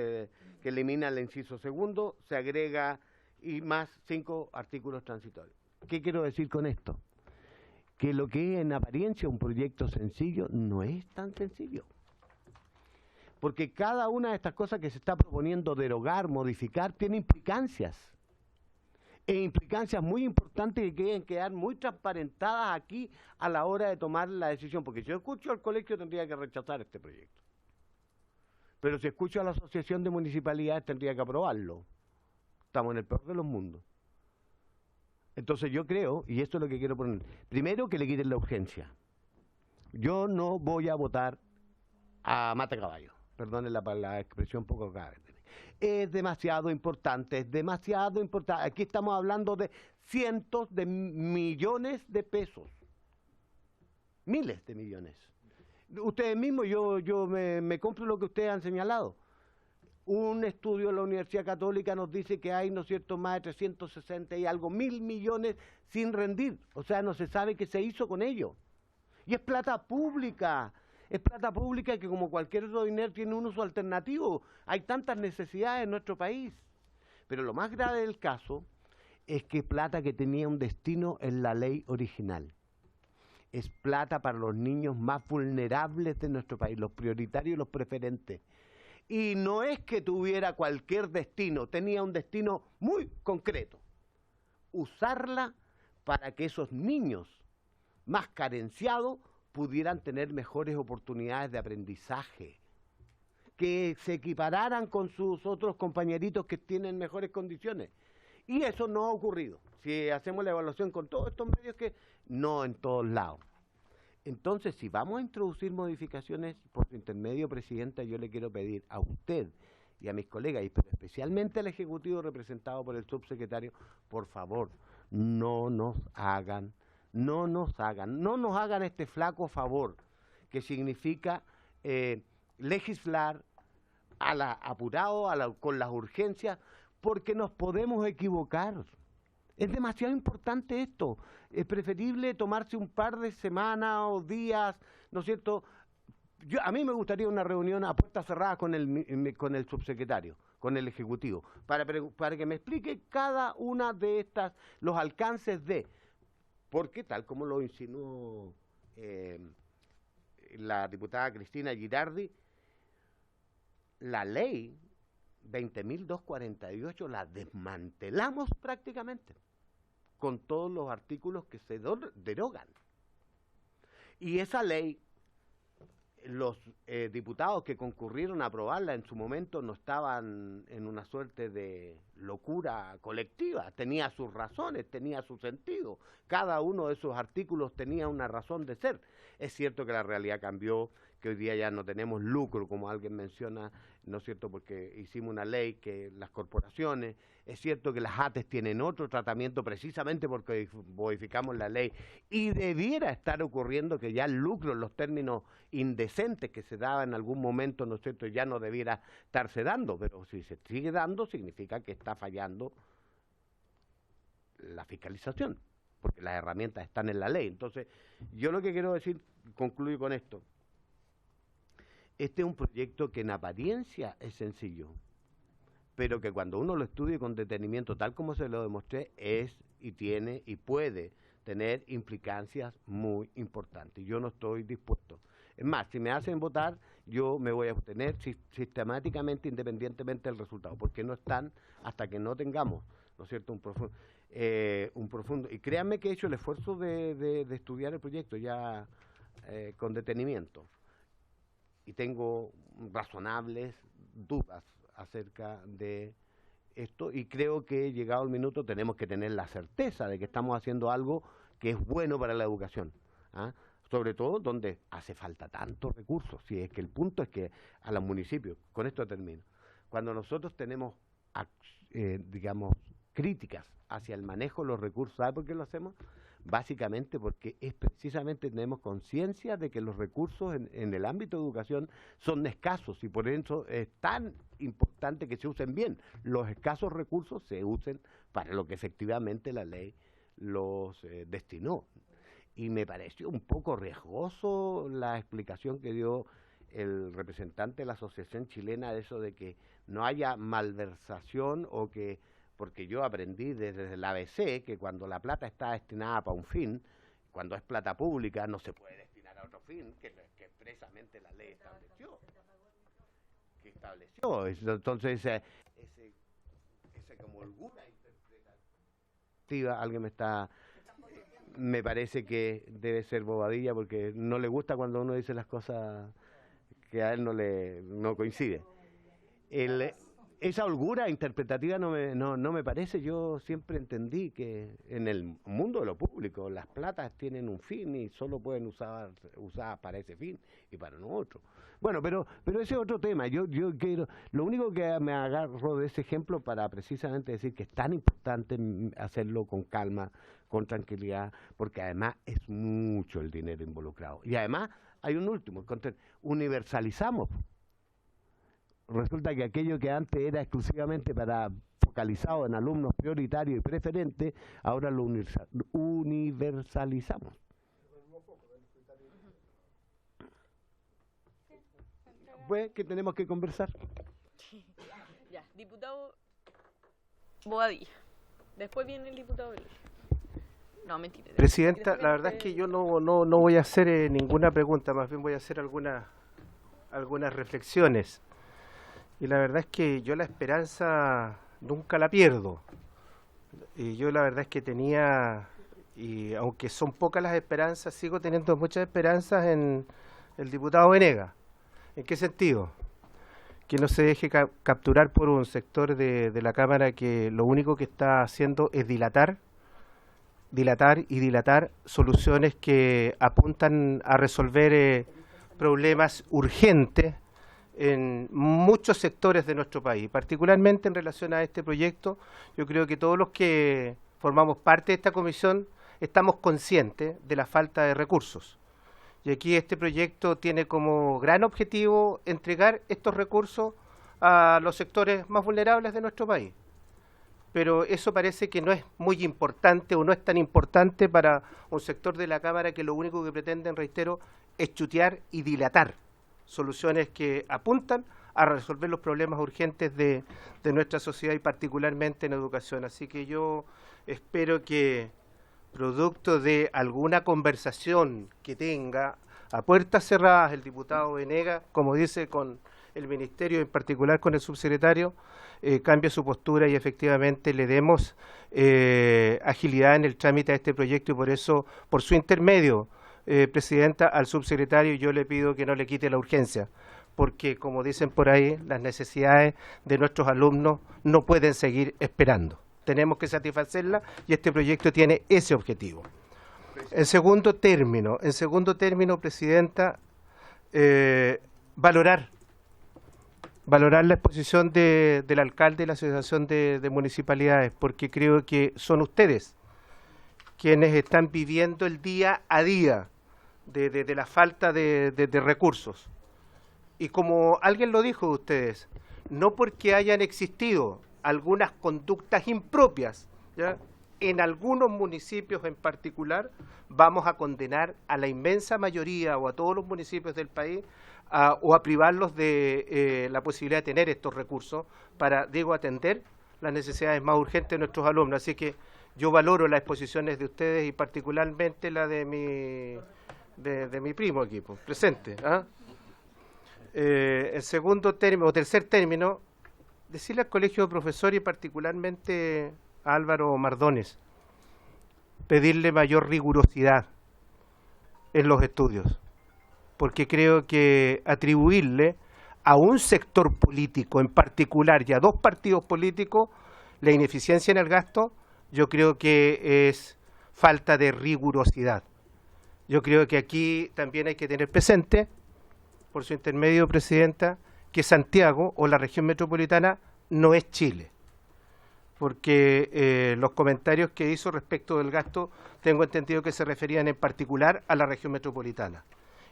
que elimina el inciso segundo, se agrega y más 5 artículos transitorios. ¿Qué quiero decir con esto? Que lo que es en apariencia un proyecto sencillo no es tan sencillo. Porque cada una de estas cosas que se está proponiendo derogar, modificar, tiene implicancias. E implicancias muy importantes que quieren quedar muy transparentadas aquí a la hora de tomar la decisión. Porque si yo escucho al colegio tendría que rechazar este proyecto. Pero si escucho a la asociación de municipalidades tendría que aprobarlo. Estamos en el peor de los mundos. Entonces yo creo, y esto es lo que quiero poner, primero que le quiten la urgencia. Yo no voy a votar a mata caballo. Perdonen la expresión poco grave. Es demasiado importante, Aquí estamos hablando de cientos de millones de pesos. Miles de millones. Ustedes mismos, yo me compro lo que ustedes han señalado. Un estudio de la Universidad Católica nos dice que hay, ¿no es cierto?, más de 360 y algo mil millones sin rendir. O sea, no se sabe qué se hizo con ello. Y es plata pública. Es plata pública que, como cualquier otro dinero, tiene un uso alternativo. Hay tantas necesidades en nuestro país. Pero lo más grave del caso es que es plata que tenía un destino en la ley original. Es plata para los niños más vulnerables de nuestro país, los prioritarios y los preferentes. Y no es que tuviera cualquier destino, tenía un destino muy concreto. Usarla para que esos niños más carenciados pudieran tener mejores oportunidades de aprendizaje, que se equipararan con sus otros compañeritos que tienen mejores condiciones. Y eso no ha ocurrido. Si hacemos la evaluación con todos estos medios, que no en todos lados. Entonces, si vamos a introducir modificaciones, por su intermedio, Presidenta, yo le quiero pedir a usted y a mis colegas, pero especialmente al Ejecutivo representado por el subsecretario, por favor, no nos hagan este flaco favor, que significa legislar apurado, con las urgencias, porque nos podemos equivocar. Es demasiado importante esto. Es preferible tomarse un par de semanas o días, ¿no es cierto? A mí me gustaría una reunión a puertas cerradas con el subsecretario, con el Ejecutivo, para que me explique cada una de estas, los alcances de, porque tal como lo insinuó la diputada Cristina Girardi, la ley 20.248 la desmantelamos prácticamente, con todos los artículos que se derogan. Y esa ley, los diputados que concurrieron a aprobarla en su momento no estaban en una suerte de locura colectiva, tenía sus razones, tenía su sentido. Cada uno de esos artículos tenía una razón de ser. Es cierto que la realidad cambió, que hoy día ya no tenemos lucro, como alguien menciona, ¿no es cierto?, porque hicimos una ley que las corporaciones, es cierto que las ATES tienen otro tratamiento precisamente porque modificamos la ley, y debiera estar ocurriendo que ya el lucro en los términos indecentes que se daba en algún momento, ¿no es cierto?, ya no debiera estarse dando, pero si se sigue dando significa que está fallando la fiscalización, porque las herramientas están en la ley. Entonces, yo lo que quiero decir, concluyo con esto. Este es un proyecto que en apariencia es sencillo, pero que cuando uno lo estudie con detenimiento, tal como se lo demostré, es y tiene y puede tener implicancias muy importantes. Yo no estoy dispuesto. Es más, si me hacen votar, yo me voy a abstener sistemáticamente, independientemente del resultado, porque no están hasta que no tengamos, ¿no es cierto?, un profundo. Y créanme que he hecho el esfuerzo de estudiar el proyecto ya con detenimiento. Y tengo razonables dudas acerca de esto, y creo que llegado el minuto tenemos que tener la certeza de que estamos haciendo algo que es bueno para la educación, ¿ah? Sobre todo donde hace falta tantos recursos. Si es que el punto es que a los municipios, con esto termino, cuando nosotros tenemos, digamos, críticas hacia el manejo de los recursos, ¿sabe por qué lo hacemos? Básicamente porque es precisamente tenemos conciencia de que los recursos en el ámbito de educación son escasos, y por eso es tan importante que se usen bien. Los escasos recursos se usen para lo que efectivamente la ley los destinó. Y me pareció un poco riesgoso la explicación que dio el representante de la Asociación Chilena de eso de que no haya malversación, o que, porque yo aprendí desde el ABC que cuando la plata está destinada para un fin, cuando es plata pública, no se puede destinar a otro fin, que expresamente la ley estableció. Entonces, esa como holgura interpretativa, alguien me parece que debe ser bobadilla, porque no le gusta cuando uno dice las cosas que a él no coincide. Esa holgura interpretativa no me parece. Yo siempre entendí que en el mundo de lo público las platas tienen un fin y solo pueden usadas para ese fin y para no otro. Bueno, pero ese es otro tema. Yo quiero, lo único que me agarro de ese ejemplo para precisamente decir que es tan importante hacerlo con calma, con tranquilidad, porque además es mucho el dinero involucrado. Y además hay un último, universalizamos. Resulta que aquello que antes era exclusivamente focalizado en alumnos prioritarios y preferentes, ahora lo universalizamos. Pues que tenemos que conversar. Ya, diputado Bobadilla. Después viene el diputado Velázquez. No, mentira. Presidenta, la verdad es que yo no voy a hacer ninguna pregunta, más bien voy a hacer algunas reflexiones. Y la verdad es que yo la esperanza nunca la pierdo. Y yo la verdad es que tenía Y aunque son pocas las esperanzas, sigo teniendo muchas esperanzas en el diputado Venegas. ¿En qué sentido? Que no se deje capturar por un sector de la Cámara que lo único que está haciendo es dilatar soluciones que apuntan a resolver problemas urgentes en muchos sectores de nuestro país. Particularmente en relación a este proyecto, yo creo que todos los que formamos parte de esta comisión estamos conscientes de la falta de recursos. Y aquí este proyecto tiene como gran objetivo entregar estos recursos a los sectores más vulnerables de nuestro país. Pero eso parece que no es muy importante o no es tan importante para un sector de la Cámara que lo único que pretenden, reitero, es chutear y dilatar soluciones que apuntan a resolver los problemas urgentes de nuestra sociedad y particularmente en educación. Así que yo espero que, producto de alguna conversación que tenga a puertas cerradas el diputado Venegas, como dice, con el Ministerio, en particular con el subsecretario, cambie su postura y efectivamente le demos agilidad en el trámite de este proyecto y por eso, por su intermedio, Presidenta, al subsecretario yo le pido que no le quite la urgencia, porque como dicen por ahí, las necesidades de nuestros alumnos no pueden seguir esperando. Tenemos que satisfacerlas y este proyecto tiene ese objetivo. En segundo término, Presidenta, valorar la exposición del alcalde de la Asociación de Municipalidades, porque creo que son ustedes quienes están viviendo el día a día de la falta de recursos. Y como alguien lo dijo de ustedes, no porque hayan existido algunas conductas impropias, ¿ya?, en algunos municipios en particular, vamos a condenar a la inmensa mayoría o a todos los municipios del país o a privarlos de la posibilidad de tener estos recursos para, digo, atender las necesidades más urgentes de nuestros alumnos. Así que yo valoro las exposiciones de ustedes y particularmente la de mi primo aquí, pues, presente. En segundo término, o tercer término, decirle al Colegio de Profesores y particularmente a Álvaro Mardones, pedirle mayor rigurosidad en los estudios, porque creo que atribuirle a un sector político en particular y a dos partidos políticos la ineficiencia en el gasto, yo creo que es falta de rigurosidad. Yo creo que aquí también hay que tener presente, por su intermedio, Presidenta, que Santiago o la región metropolitana no es Chile, porque los comentarios que hizo respecto del gasto, tengo entendido que se referían en particular a la región metropolitana.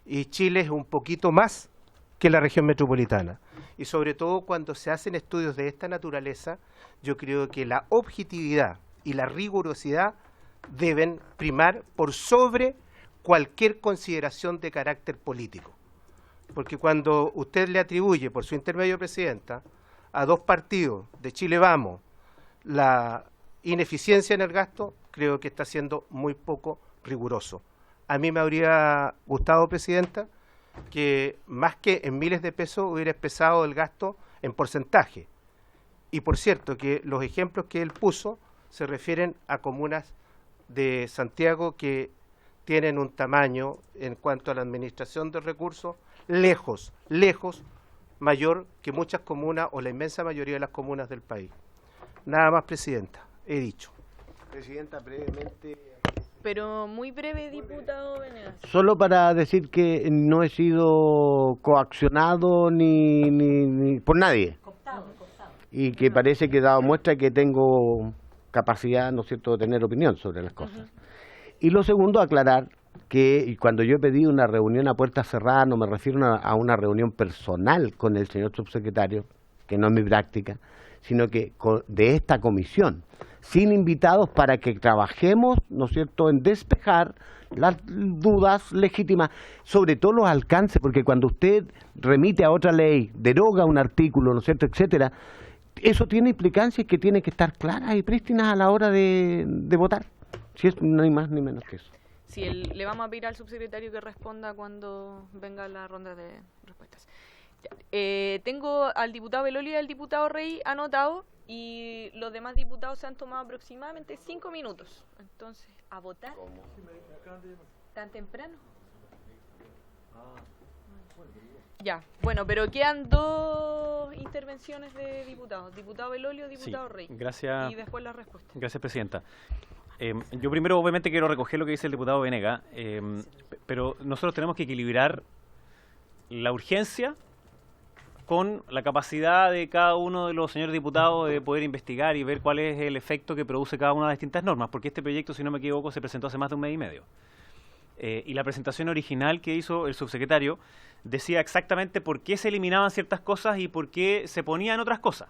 Y Chile es un poquito más que la región metropolitana. Y sobre todo cuando se hacen estudios de esta naturaleza, yo creo que la objetividad y la rigurosidad deben primar por sobre cualquier consideración de carácter político. Porque cuando usted le atribuye, por su intermedio, Presidenta, a dos partidos de Chile Vamos la ineficiencia en el gasto, creo que está siendo muy poco riguroso. A mí me habría gustado, Presidenta, que más que en miles de pesos hubiera expresado el gasto en porcentaje. Y por cierto, que los ejemplos que él puso se refieren a comunas de Santiago que tienen un tamaño en cuanto a la administración de recursos lejos mayor que muchas comunas o la inmensa mayoría de las comunas del país. Nada más, Presidenta, he dicho. Presidenta, brevemente. Pero muy breve, diputado Venegas. Solo para decir que no he sido coaccionado ni por nadie. Y que parece que he dado muestra que tengo capacidad, ¿no es cierto?, de tener opinión sobre las cosas. Y lo segundo, aclarar que cuando yo he pedido una reunión a puerta cerrada, no me refiero a una reunión personal con el señor subsecretario, que no es mi práctica, sino que de esta comisión, sin invitados para que trabajemos, ¿no es cierto?, en despejar las dudas legítimas, sobre todo los alcances, porque cuando usted remite a otra ley, deroga un artículo, ¿no es cierto?, etcétera, eso tiene implicancias que tienen que estar claras y prístinas a la hora de votar. Si es, no hay más ni menos que eso. Sí, le vamos a pedir al subsecretario que responda cuando venga la ronda de respuestas. Tengo al diputado Beloli y al diputado Rey anotado y los demás diputados se han tomado aproximadamente 5 minutos. Entonces, a votar. ¿Tan temprano? Ya, bueno, pero quedan 2 intervenciones de diputados. Diputado Belolio, diputado Rey. Gracias. Y después la respuesta. Gracias, presidenta. Yo primero, obviamente, quiero recoger lo que dice el diputado Venega, pero nosotros tenemos que equilibrar la urgencia con la capacidad de cada uno de los señores diputados de poder investigar y ver cuál es el efecto que produce cada una de las distintas normas, porque este proyecto, si no me equivoco, se presentó hace más de 1 mes y medio. Y la presentación original que hizo el subsecretario decía exactamente por qué se eliminaban ciertas cosas y por qué se ponían otras cosas.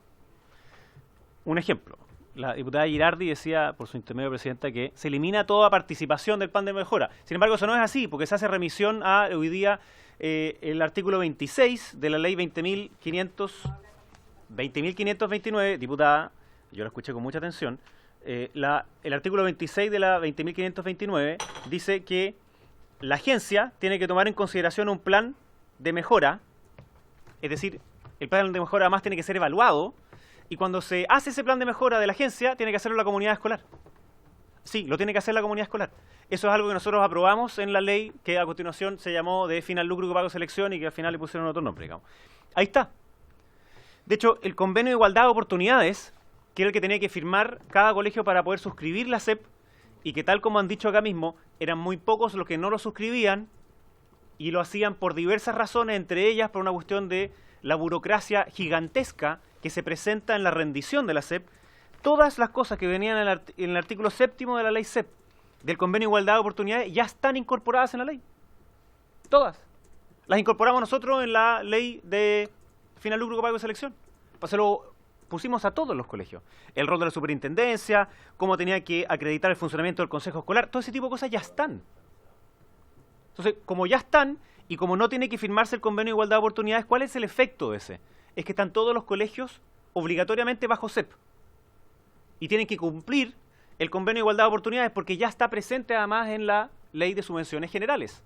Un ejemplo. La diputada Girardi decía, por su intermedio, presidenta, que se elimina toda participación del plan de mejora. Sin embargo, eso no es así, porque se remisión a, hoy día, el artículo 26 de la ley 20.529, diputada, yo la escuché con mucha atención, el artículo 26 de la 20.529 dice que la agencia tiene que tomar en consideración un plan de mejora, es decir, el plan de mejora además tiene que ser evaluado, y cuando se hace ese plan de mejora de la agencia, tiene que hacerlo la comunidad escolar. Sí, lo tiene que hacer la comunidad escolar. Eso es algo que nosotros aprobamos en la ley, que a continuación se llamó de fin al lucro y pago de selección, y que al final le pusieron otro nombre, digamos. Ahí está. De hecho, el convenio de igualdad de oportunidades, que era el que tenía que firmar cada colegio para poder suscribir la SEP, y que tal como han dicho acá mismo, eran muy pocos los que no lo suscribían, y lo hacían por diversas razones, entre ellas por una cuestión de la burocracia gigantesca que se presenta en la rendición de la SEP. Todas las cosas que venían en el artículo 7º de la ley SEP, del convenio de igualdad de oportunidades, ya están incorporadas en la ley. Todas. Las incorporamos nosotros en la ley de fin al lucro y pago de selección. Pues se lo pusimos a todos los colegios. El rol de la superintendencia, cómo tenía que acreditar el funcionamiento del consejo escolar, todo ese tipo de cosas ya están. Entonces, como ya están, y como no tiene que firmarse el convenio de igualdad de oportunidades, ¿cuál es el efecto de ese? Es que están todos los colegios obligatoriamente bajo SEP. Y tienen que cumplir el convenio de igualdad de oportunidades porque ya está presente además en la ley de subvenciones generales,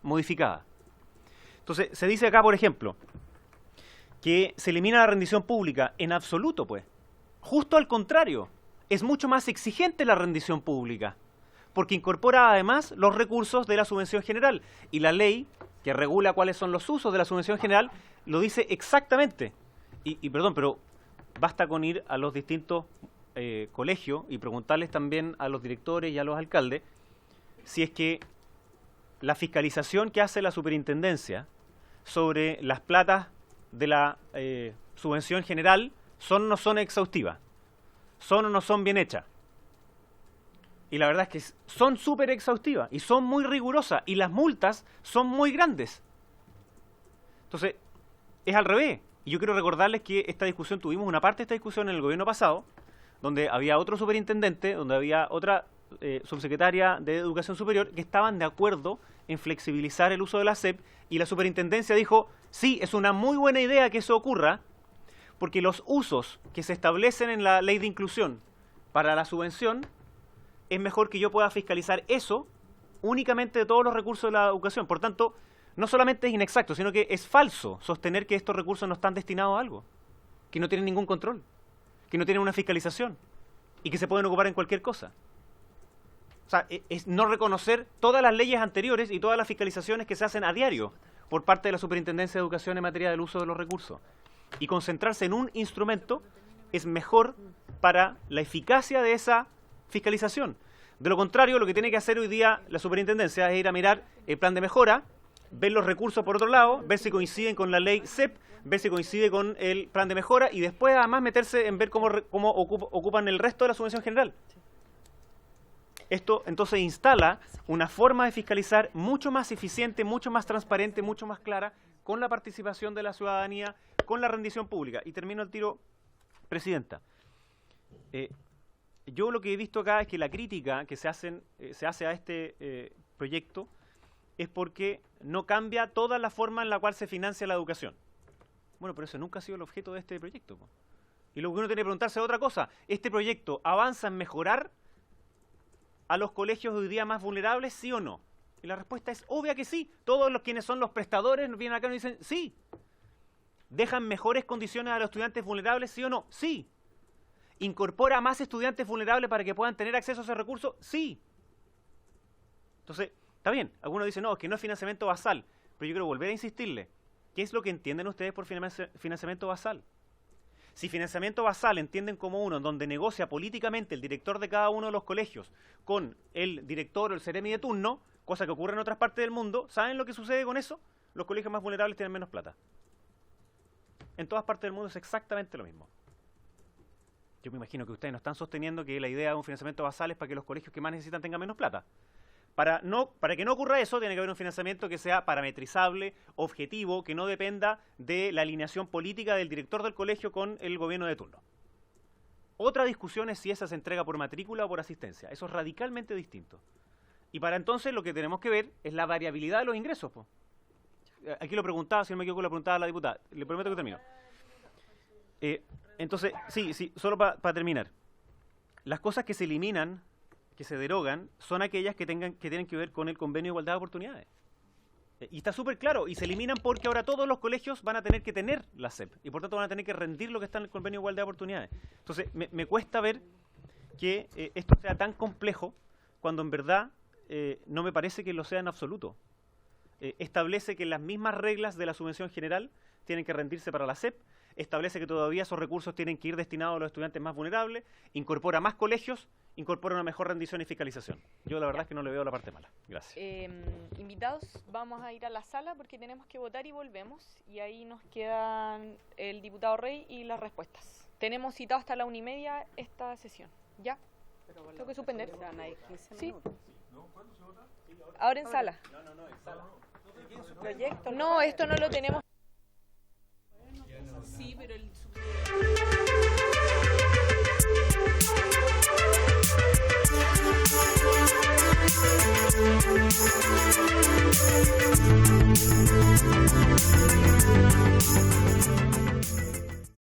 modificada. Entonces, se dice acá, por ejemplo, que se elimina la rendición pública. En absoluto, pues. Justo al contrario, es mucho más exigente la rendición pública, porque incorpora además los recursos de la subvención general. Y la ley que regula cuáles son los usos de la subvención general lo dice exactamente. Y perdón, pero basta con ir a los distintos colegios y preguntarles también a los directores y a los alcaldes si es que la fiscalización que hace la superintendencia sobre las platas de la subvención general son o no son exhaustivas, son o no son bien hechas. Y la verdad es que son súper exhaustivas y son muy rigurosas y las multas son muy grandes. Entonces, es al revés. Y yo quiero recordarles que esta discusión, tuvimos una parte de esta discusión en el gobierno pasado, donde había otro superintendente, donde había otra subsecretaria de Educación Superior, que estaban de acuerdo en flexibilizar el uso de la SEP, y la superintendencia dijo, sí, es una muy buena idea que eso ocurra, porque los usos que se establecen en la ley de inclusión para la subvención, es mejor que yo pueda fiscalizar eso únicamente de todos los recursos de la educación. Por tanto, no solamente es inexacto, sino que es falso sostener que estos recursos no están destinados a algo, que no tienen ningún control, que no tienen una fiscalización y que se pueden ocupar en cualquier cosa. O sea, es no reconocer todas las leyes anteriores y todas las fiscalizaciones que se hacen a diario por parte de la Superintendencia de Educación en materia del uso de los recursos. Y concentrarse en un instrumento es mejor para la eficacia de esa fiscalización. De lo contrario, lo que tiene que hacer hoy día la superintendencia es ir a mirar el plan de mejora, ver los recursos por otro lado, ver si coinciden con la ley SEP, ver si coincide con el plan de mejora y después además meterse en ver cómo ocupan el resto de la subvención general. Esto entonces instala una forma de fiscalizar mucho más eficiente, mucho más transparente, mucho más clara, con la participación de la ciudadanía, con la rendición pública. Y termino el tiro, presidenta. Yo lo que he visto acá es que la crítica que se hace a este proyecto es porque no cambia toda la forma en la cual se financia la educación. Bueno, pero eso nunca ha sido el objeto de este proyecto. Y lo que uno tiene que preguntarse es otra cosa. ¿Este proyecto avanza en mejorar a los colegios hoy día más vulnerables, sí o no? Y la respuesta es obvia que sí. Todos los quienes son los prestadores nos vienen acá y nos dicen sí. ¿Dejan mejores condiciones a los estudiantes vulnerables, sí o no? Sí. ¿Incorpora a más estudiantes vulnerables para que puedan tener acceso a ese recurso? Sí. Entonces, está bien. Algunos dicen, no, es que no es financiamiento basal. Pero yo quiero volver a insistirle. ¿Qué es lo que entienden ustedes por financiamiento basal? Si financiamiento basal entienden como uno en donde negocia políticamente el director de cada uno de los colegios con el director o el seremi de turno, cosa que ocurre en otras partes del mundo, ¿saben lo que sucede con eso? Los colegios más vulnerables tienen menos plata. En todas partes del mundo es exactamente lo mismo. Yo me imagino que ustedes no están sosteniendo que la idea de un financiamiento basal es para que los colegios que más necesitan tengan menos plata. Para que no ocurra eso, tiene que haber un financiamiento que sea parametrizable, objetivo, que no dependa de la alineación política del director del colegio con el gobierno de turno. Otra discusión es si esa se entrega por matrícula o por asistencia. Eso es radicalmente distinto. Y para entonces lo que tenemos que ver es la variabilidad de los ingresos. Po. Aquí lo preguntaba, si no me equivoco, lo preguntaba la diputada. Le prometo que termino. Entonces, sí, solo para terminar. Las cosas que se eliminan, que se derogan, son aquellas que tienen que ver con el convenio de igualdad de oportunidades. Y está súper claro, y se eliminan porque ahora todos los colegios van a tener que tener la SEP, y por tanto van a tener que rendir lo que está en el convenio de igualdad de oportunidades. Entonces, me cuesta ver que esto sea tan complejo, cuando en verdad no me parece que lo sea en absoluto. Establece que las mismas reglas de la subvención general tienen que rendirse para la SEP, establece que todavía esos recursos tienen que ir destinados a los estudiantes más vulnerables, incorpora más colegios, incorpora una mejor rendición y fiscalización. Yo la verdad es que no le veo la parte mala. Gracias. Invitados, vamos a ir a la sala porque tenemos que votar y volvemos. Y ahí nos quedan el diputado Rey y las respuestas. Tenemos citado hasta la 1:30 esta sesión. ¿Ya? Tengo que suspender. Sí. Ahora en sala. No, en sala. Proyecto. No, esto no lo tenemos. Sí, pero el